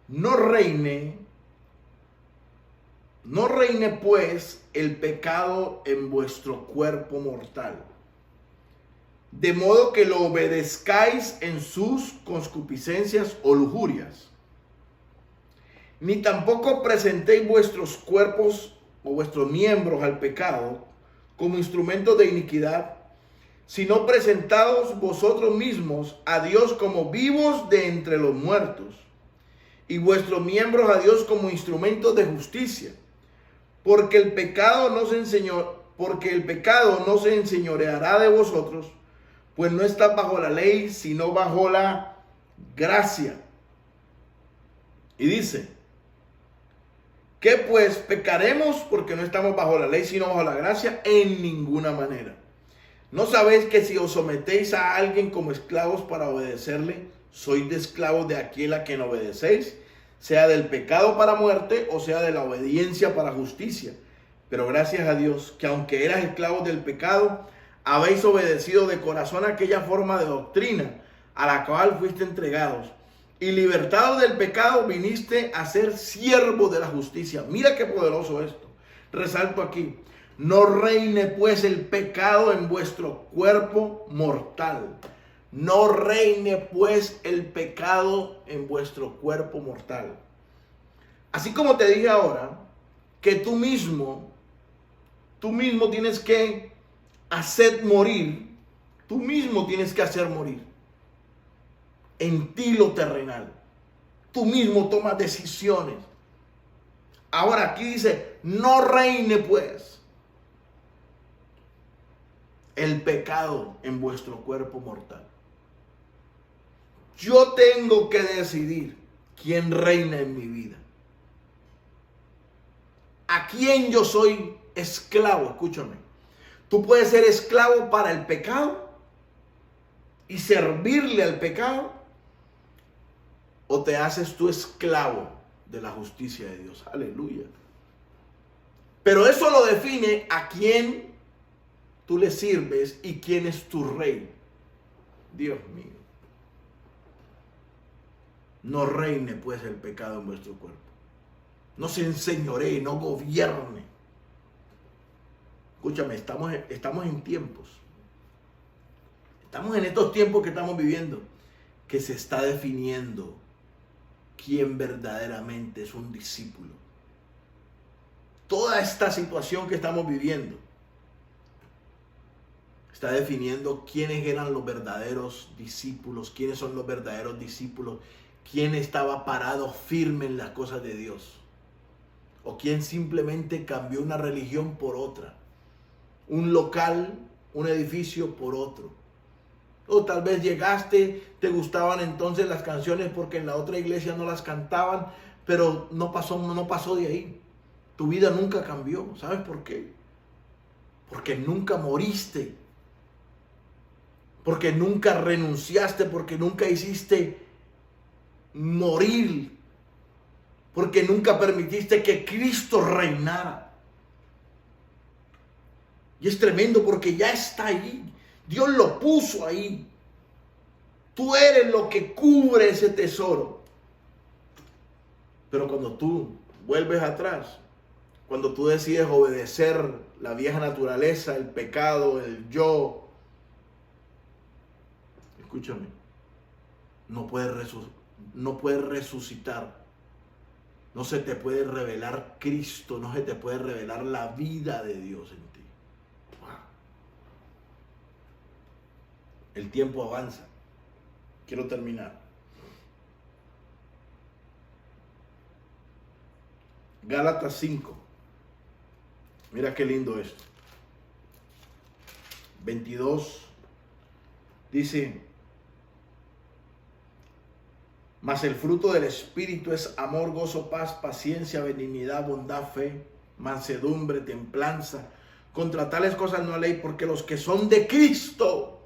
no reine pues el pecado en vuestro cuerpo mortal, de modo que lo obedezcáis en sus concupiscencias o lujurias, ni tampoco presentéis vuestros cuerpos o vuestros miembros al pecado como instrumentos de iniquidad, sino presentaos vosotros mismos a Dios como vivos de entre los muertos, y vuestros miembros a Dios como instrumentos de justicia. porque el pecado no se enseñoreará de vosotros, pues no está bajo la ley, sino bajo la gracia. Y dice, ¿qué pues pecaremos porque no estamos bajo la ley, sino bajo la gracia? En ninguna manera. ¿No sabéis que si os sometéis a alguien como esclavos para obedecerle, sois de esclavos de aquel a quien obedecéis, sea del pecado para muerte o sea de la obediencia para justicia? Pero gracias a Dios que aunque eras esclavos del pecado, habéis obedecido de corazón aquella forma de doctrina a la cual fuiste entregados, y libertados del pecado viniste a ser siervos de la justicia. Mira qué poderoso esto. Resalto aquí: no reine pues el pecado en vuestro cuerpo mortal. No reine pues el pecado en vuestro cuerpo mortal. Así como te dije ahora, que tú mismo tienes que hacer morir, tú mismo tienes que hacer morir en ti lo terrenal. Tú mismo tomas decisiones. Ahora aquí dice, no reine pues el pecado en vuestro cuerpo mortal. Yo tengo que decidir quién reina en mi vida. ¿A quién yo soy esclavo? Escúchame. Tú puedes ser esclavo para el pecado y servirle al pecado, o te haces tú esclavo de la justicia de Dios. Aleluya. Pero eso lo define a quién tú le sirves y quién es tu rey. Dios mío. No reine pues el pecado en vuestro cuerpo. No se enseñoree, no gobierne. Escúchame, estamos en tiempos. Estamos en estos tiempos que estamos viviendo, que se está definiendo quién verdaderamente es un discípulo. Toda esta situación que estamos viviendo está definiendo quiénes eran los verdaderos discípulos, quiénes son los verdaderos discípulos, quién estaba parado firme en las cosas de Dios, o quién simplemente cambió una religión por otra, un local, un edificio por otro. O tal vez llegaste, te gustaban entonces las canciones porque en la otra iglesia no las cantaban, pero no pasó de ahí. Tu vida nunca cambió. ¿Sabes por qué? Porque nunca moriste. Porque nunca renunciaste, porque nunca hiciste morir. Porque nunca permitiste que Cristo reinara. Y es tremendo porque ya está ahí. Dios lo puso ahí. Tú eres lo que cubre ese tesoro. Pero cuando tú vuelves atrás, cuando tú decides obedecer la vieja naturaleza, el pecado, el yo, escúchame, no puedes resucitar. No se te puede revelar Cristo, no se te puede revelar la vida de Dios en ti. El tiempo avanza. Quiero terminar. Gálatas 5. Mira qué lindo esto. 22. Dice: mas el fruto del Espíritu es amor, gozo, paz, paciencia, benignidad, bondad, fe, mansedumbre, templanza. Contra tales cosas no hay ley, porque los que son de Cristo,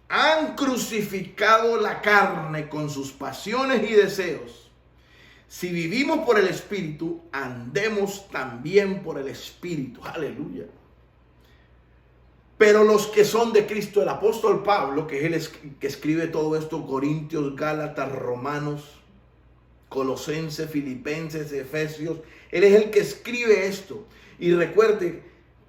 han crucificado la carne con sus pasiones y deseos. Si vivimos por el Espíritu, andemos también por el Espíritu. Aleluya. Pero los que son de Cristo, el apóstol Pablo, que es el que escribe todo esto, Corintios, Gálatas, Romanos, Colosenses, Filipenses, Efesios, él es el que escribe esto. Y recuerde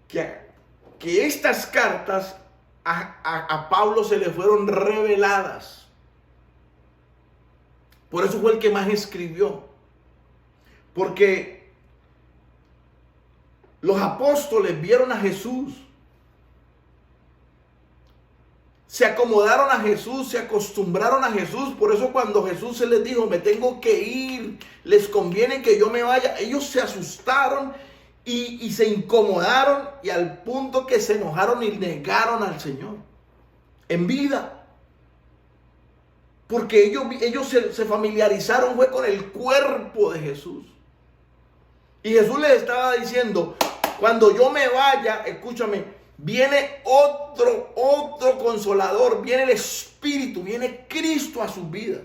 que estas cartas a Pablo se le fueron reveladas. Por eso fue el que más escribió. Porque los apóstoles vieron a Jesús. se acomodaron a Jesús, se acostumbraron a Jesús. Por eso cuando Jesús se les dijo, me tengo que ir, les conviene que yo me vaya, ellos se asustaron y se incomodaron, y al punto que se enojaron y negaron al Señor en vida. Porque ellos se familiarizaron fue con el cuerpo de Jesús. Y Jesús les estaba diciendo, cuando yo me vaya, escúchame, viene otro consolador, viene el Espíritu, viene Cristo a sus vidas.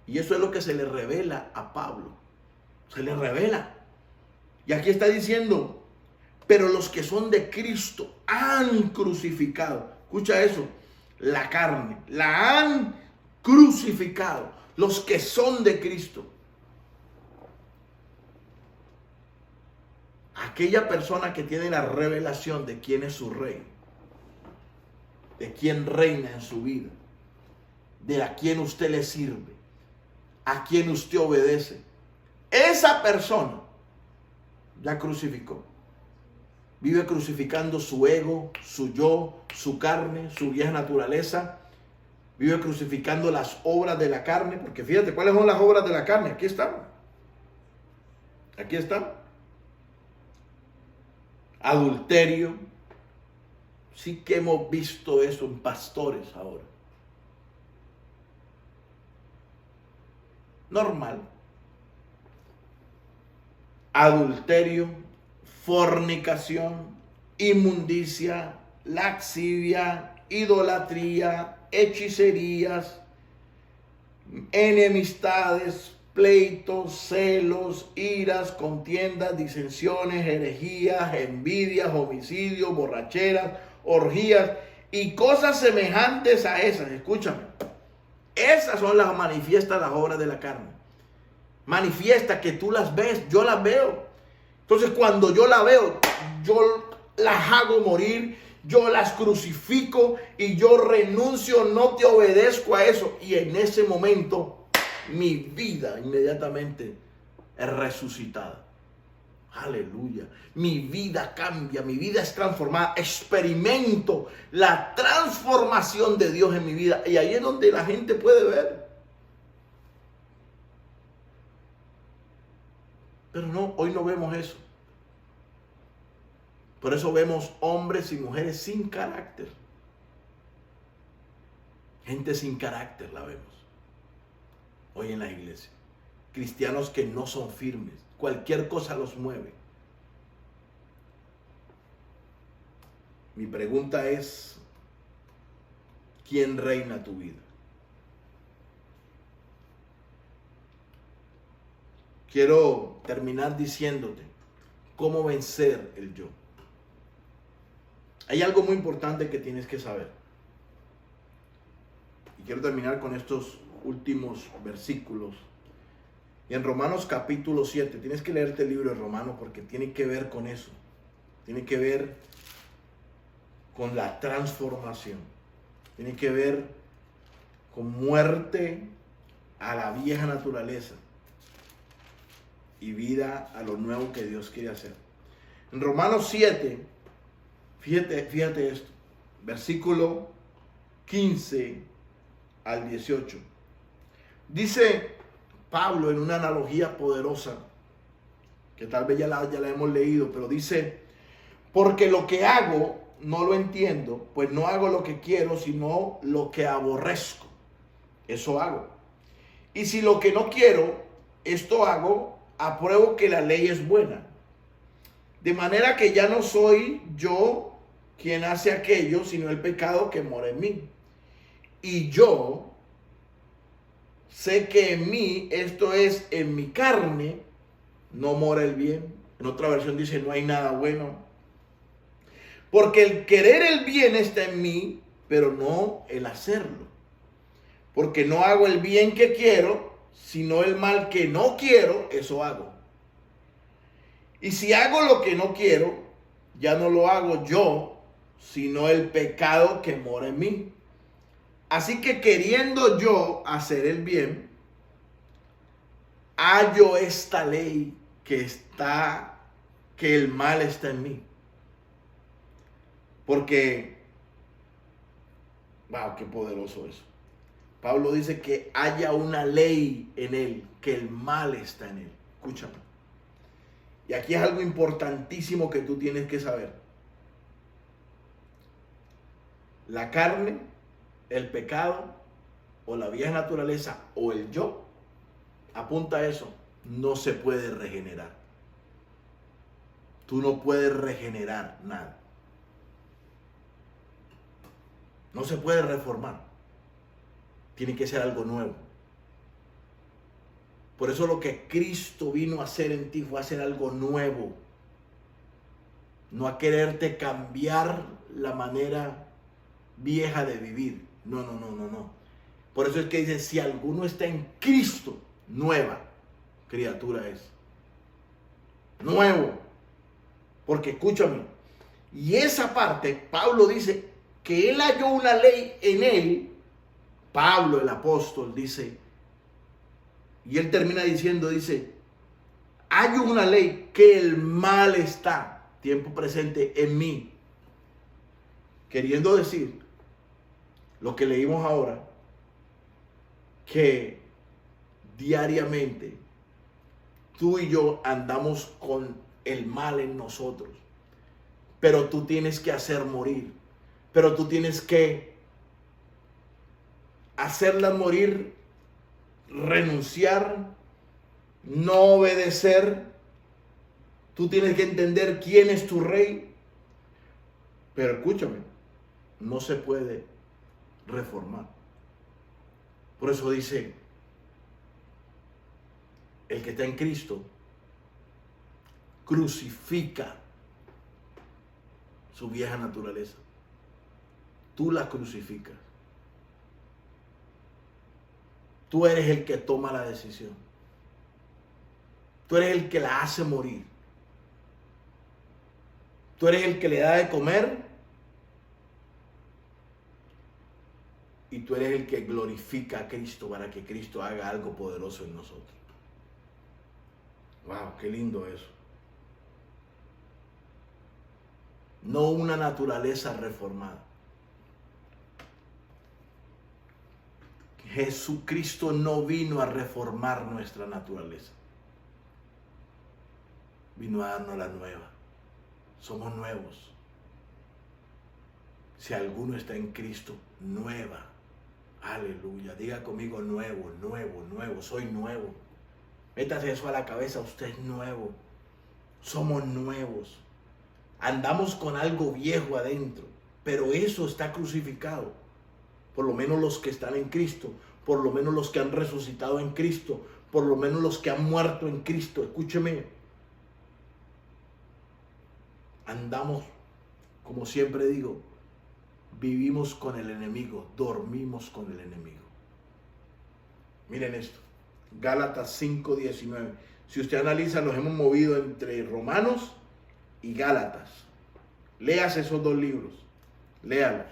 Y eso es lo que se le revela a Pablo. Se le revela. Y aquí está diciendo, pero los que son de Cristo han crucificado. Escucha eso. La carne. La han crucificado. Los que son de Cristo. Aquella persona que tiene la revelación de quién es su rey. De quién reina en su vida. De a quién usted le sirve. A quién usted obedece. Esa persona ya crucificó. Vive crucificando su ego, su yo, su carne, su vieja naturaleza. Vive crucificando las obras de la carne. Porque fíjate, ¿cuáles son las obras de la carne? Aquí están. Aquí están. Adulterio. Sí que hemos visto eso en pastores ahora. Normal. Adulterio, fornicación, inmundicia, laxivia, idolatría, hechicerías, enemistades, pleitos, celos, iras, contiendas, disensiones, herejías, envidias, homicidios, borracheras, orgías y cosas semejantes a esas. Escúchame, esas son las manifiestas, las obras de la carne. Manifiesta que tú las ves, yo las veo. Entonces cuando yo la veo, yo las hago morir, yo las crucifico y yo renuncio, no te obedezco a eso. Y en ese momento mi vida inmediatamente es resucitada. Aleluya. Mi vida cambia, mi vida es transformada. Experimento la transformación de Dios en mi vida. Y ahí es donde la gente puede ver. Pero no, hoy no vemos eso. Por eso vemos hombres y mujeres sin carácter. Gente sin carácter la vemos hoy en la iglesia. Cristianos que no son firmes. Cualquier cosa los mueve. Mi pregunta es, ¿quién reina tu vida? Quiero terminar diciéndote cómo vencer el yo. Hay algo muy importante que tienes que saber. Y quiero terminar con estos últimos versículos. Y en Romanos capítulo 7, tienes que leerte el libro de Romanos porque tiene que ver con eso. Tiene que ver con la transformación. Tiene que ver con muerte a la vieja naturaleza y vida a lo nuevo que Dios quiere hacer. En Romanos 7, fíjate esto, versículo 15 al 18. Dice Pablo en una analogía poderosa, que tal vez ya la hemos leído, pero dice, porque lo que hago no lo entiendo, pues no hago lo que quiero, sino lo que aborrezco. Eso hago. Y si lo que no quiero, esto hago, apruebo que la ley es buena. De manera que ya no soy yo quien hace aquello, sino el pecado que mora en mí. Y yo sé que en mí, esto es, en mi carne, no mora el bien. En otra versión dice, no hay nada bueno. Porque el querer el bien está en mí, pero no el hacerlo. Porque no hago el bien que quiero, sino el mal que no quiero, eso hago. Y si hago lo que no quiero, ya no lo hago yo, sino el pecado que mora en mí. Así que queriendo yo hacer el bien, hallo esta ley que el mal está en mí. Porque, wow, qué poderoso eso. Pablo dice que haya una ley en él, que el mal está en él. Escúchame. Y aquí es algo importantísimo que tú tienes que saber. La carne, el pecado, o la vieja naturaleza, o el yo, apunta a eso, no se puede regenerar. Tú no puedes regenerar nada. No se puede reformar. Tiene que ser algo nuevo. Por eso lo que Cristo vino a hacer en ti fue hacer algo nuevo. No a quererte cambiar la manera vieja de vivir. No. Por eso es que dice, si alguno está en Cristo, nueva criatura es. Nuevo. Porque escúchame, y esa parte, Pablo dice que él halló una ley en él. Pablo, el apóstol, dice, y él termina diciendo, dice, hay una ley que el mal está, tiempo presente, en mí. Queriendo decir, lo que leímos ahora, que diariamente tú y yo andamos con el mal en nosotros. Pero tú tienes que hacer morir. Pero tú tienes que hacerla morir, renunciar, no obedecer. Tú tienes que entender quién es tu rey. Pero escúchame, no se puede reformar. Por eso dice, el que está en Cristo crucifica su vieja naturaleza. Tú la crucificas. Tú eres el que toma la decisión. Tú eres el que la hace morir. Tú eres el que le da de comer. Y tú eres el que glorifica a Cristo para que Cristo haga algo poderoso en nosotros. Wow, qué lindo eso. No una naturaleza reformada. Jesucristo no vino a reformar nuestra naturaleza. Vino a darnos la nueva. Somos nuevos. Si alguno está en Cristo, nueva. Aleluya. Diga conmigo nuevo, nuevo, nuevo. Soy nuevo. Métase eso a la cabeza. Usted es nuevo. Somos nuevos. Andamos con algo viejo adentro. Pero eso está crucificado. Por lo menos los que están en Cristo. Por lo menos los que han resucitado en Cristo. Por lo menos los que han muerto en Cristo. Escúcheme. Andamos, como siempre digo, vivimos con el enemigo, dormimos con el enemigo. Miren esto, Gálatas 5:19. Si usted analiza, los hemos movido entre Romanos y Gálatas. Léase esos dos libros, léalos.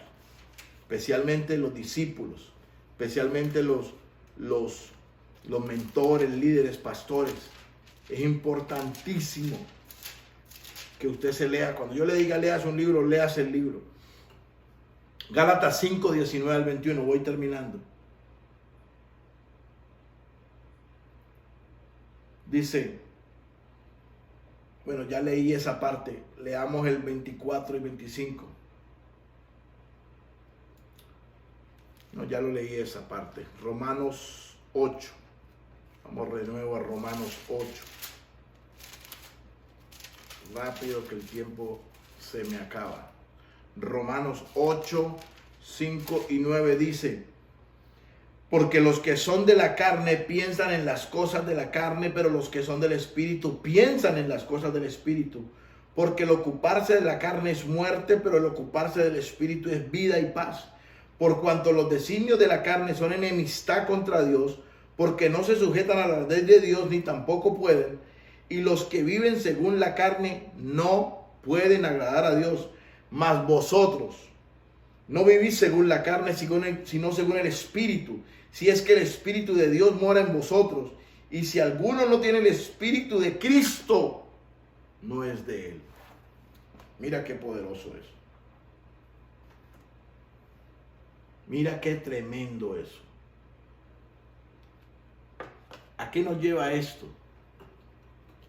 Especialmente los discípulos, especialmente los mentores, líderes, pastores. Es importantísimo que usted se lea. Cuando yo le diga léase un libro, léase el libro. Gálatas 5:19 al 21, voy terminando. Dice, bueno, ya leí esa parte, leamos el 24 y 25. No, ya lo leí esa parte. Romanos 8. Vamos de nuevo a Romanos 8. Rápido que el tiempo se me acaba. Romanos 8, 5 y 9 dice, porque los que son de la carne piensan en las cosas de la carne, pero los que son del Espíritu piensan en las cosas del Espíritu. Porque el ocuparse de la carne es muerte, pero el ocuparse del Espíritu es vida y paz. Por cuanto los designios de la carne son enemistad contra Dios, porque no se sujetan a la ley de Dios, ni tampoco pueden. Y los que viven según la carne no pueden agradar a Dios. Mas vosotros no vivís según la carne, sino según el Espíritu. Si es que el Espíritu de Dios mora en vosotros. Y si alguno no tiene el Espíritu de Cristo, no es de él. Mira qué poderoso es. Mira qué tremendo eso. ¿A qué nos lleva esto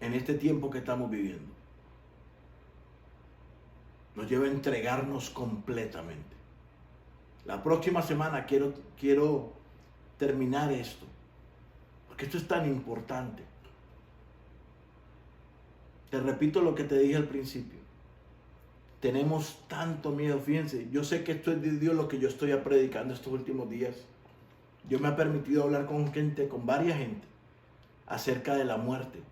en este tiempo que estamos viviendo? Nos lleva a entregarnos completamente. La próxima semana quiero terminar esto, porque esto es tan importante. Te repito lo que te dije al principio. Tenemos tanto miedo, fíjense, yo sé que esto es de Dios lo que yo estoy predicando estos últimos días. Yo me he permitido hablar con gente, con varias gente, acerca de la muerte.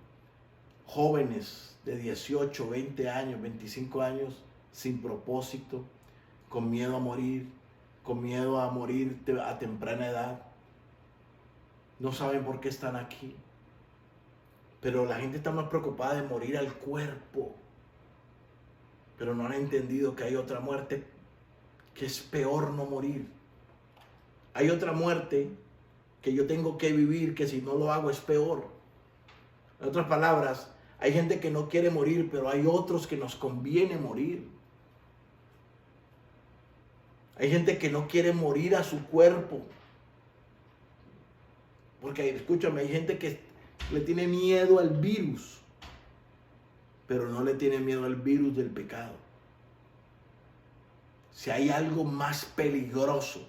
Jóvenes de 18, 20 años, 25 años, sin propósito, con miedo a morir a temprana edad. No saben por qué están aquí. Pero la gente está más preocupada de morir al cuerpo. Pero no han entendido que hay otra muerte que es peor no morir. Hay otra muerte que yo tengo que vivir, que si no lo hago es peor. En otras palabras, hay gente que no quiere morir, pero hay otros que nos conviene morir. Hay gente que no quiere morir a su cuerpo. Porque, escúchame, hay gente que le tiene miedo al virus, pero no le tiene miedo al virus del pecado. Si hay algo más peligroso,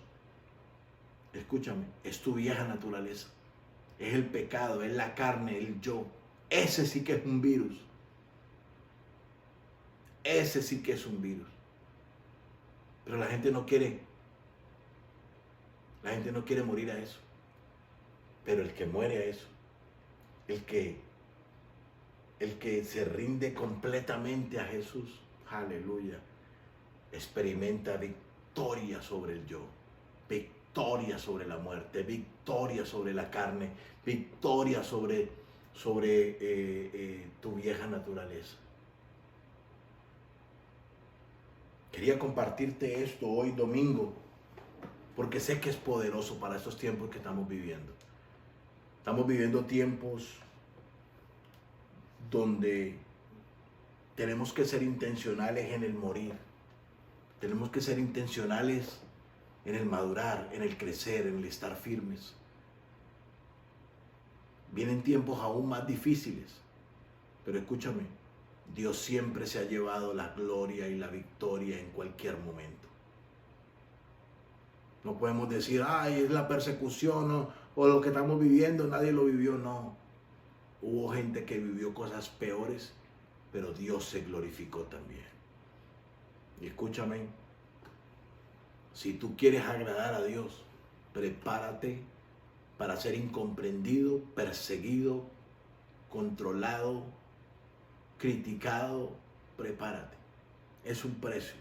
escúchame, es tu vieja naturaleza. Es el pecado, es la carne, el yo. Ese sí que es un virus. Ese sí que es un virus. Pero la gente no quiere. La gente no quiere morir a eso. Pero el que muere a eso, el que se rinde completamente a Jesús, aleluya, experimenta victoria sobre el yo, victoria sobre la muerte, victoria sobre la carne, victoria sobre tu vieja naturaleza. Quería compartirte esto hoy domingo, porque sé que es poderoso para estos tiempos que estamos viviendo. Estamos viviendo tiempos donde tenemos que ser intencionales en el morir. Tenemos que ser intencionales en el madurar, en el crecer, en el estar firmes. Vienen tiempos aún más difíciles, pero escúchame, Dios siempre se ha llevado la gloria y la victoria en cualquier momento. No podemos decir, ay, es la persecución o lo que estamos viviendo, nadie lo vivió. No, hubo gente que vivió cosas peores, pero Dios se glorificó también. Y escúchame, si tú quieres agradar a Dios, prepárate para ser incomprendido, perseguido, controlado, criticado. Prepárate. Es un precio.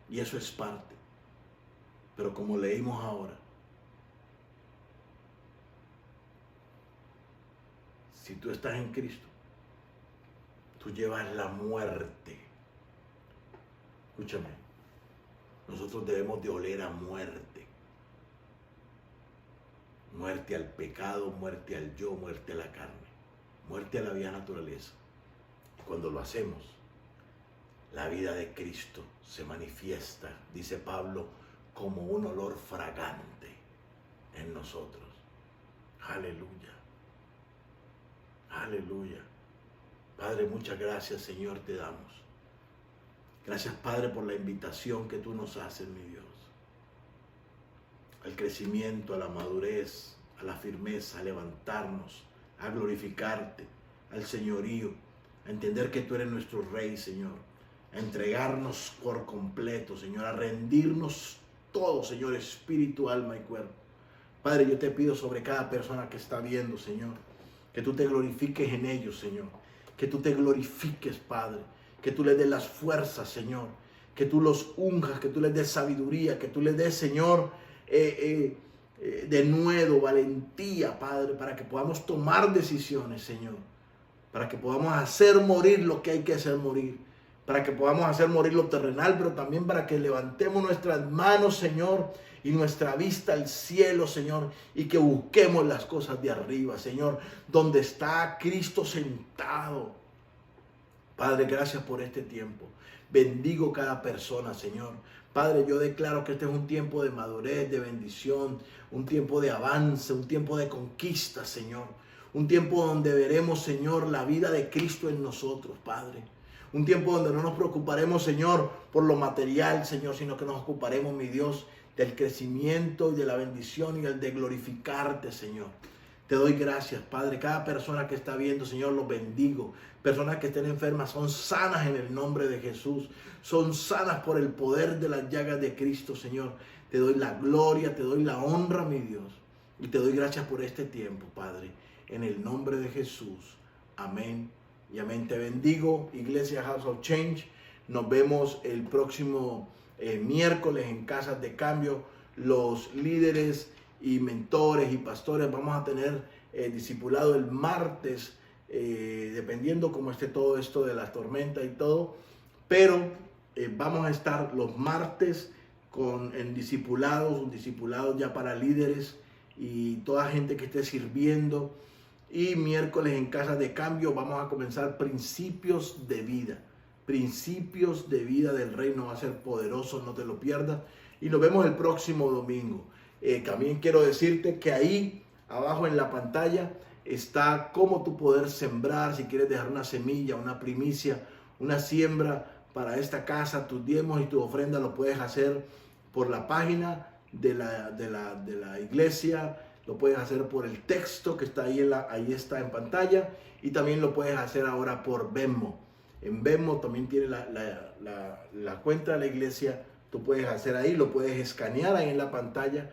Y eso es parte. Pero como leímos ahora, si tú estás en Cristo, tú llevas la muerte. Escúchame, nosotros debemos de oler a muerte. Muerte al pecado, muerte al yo, muerte a la carne, muerte a la vieja naturaleza. Y cuando lo hacemos, la vida de Cristo se manifiesta, dice Pablo, como un olor fragante en nosotros. Aleluya. Aleluya. Padre, muchas gracias, Señor, te damos. Gracias, Padre, por la invitación que tú nos haces, mi Dios. Al crecimiento, a la madurez, a la firmeza, a levantarnos, a glorificarte, al señorío, a entender que tú eres nuestro Rey, Señor. A entregarnos por completo, Señor, a rendirnos todo, Señor, espíritu, alma y cuerpo. Padre, yo te pido sobre cada persona que está viendo, Señor, que tú te glorifiques en ellos, Señor. Que tú te glorifiques, Padre. Que tú les des las fuerzas, Señor. Que tú los unjas, que tú les des sabiduría, que tú les des, Señor, de nuevo, valentía, Padre, para que podamos tomar decisiones, Señor. Para que podamos hacer morir lo que hay que hacer morir. Para que podamos hacer morir lo terrenal, pero también para que levantemos nuestras manos, Señor, y nuestra vista al cielo, Señor, y que busquemos las cosas de arriba, Señor, donde está Cristo sentado. Padre, gracias por este tiempo. Bendigo cada persona, Señor. Padre, yo declaro que este es un tiempo de madurez, de bendición, un tiempo de avance, un tiempo de conquista, Señor. Un tiempo donde veremos, Señor, la vida de Cristo en nosotros, Padre. Un tiempo donde no nos preocuparemos, Señor, por lo material, Señor, sino que nos ocuparemos, mi Dios, del crecimiento y de la bendición y el de glorificarte, Señor. Te doy gracias, Padre. Cada persona que está viendo, Señor, los bendigo. Personas que estén enfermas son sanas en el nombre de Jesús. Son sanas por el poder de las llagas de Cristo, Señor. Te doy la gloria, te doy la honra, mi Dios. Y te doy gracias por este tiempo, Padre. En el nombre de Jesús. Amén y amén. Te bendigo, Iglesia House of Change. Nos vemos el próximo miércoles en Casas de Cambio. Los líderes y mentores y pastores vamos a tener discipulado el martes, dependiendo cómo esté todo esto de la tormenta y todo, pero vamos a estar los martes en discipulados, un discipulado ya para líderes y toda gente que esté sirviendo, y miércoles en Casas de Cambio vamos a comenzar principios de vida del reino. Va a ser poderoso, no te lo pierdas, y nos vemos el próximo domingo. También quiero decirte que ahí abajo en la pantalla está cómo tú poder sembrar. Si quieres dejar una semilla, una primicia, una siembra para esta casa, tus diezmos y tu ofrenda lo puedes hacer por la página de la iglesia. Lo puedes hacer por el texto que está ahí está en pantalla, y también lo puedes hacer ahora por Venmo. En Venmo también tiene la cuenta de la iglesia. Tú puedes hacer ahí, lo puedes escanear ahí en la pantalla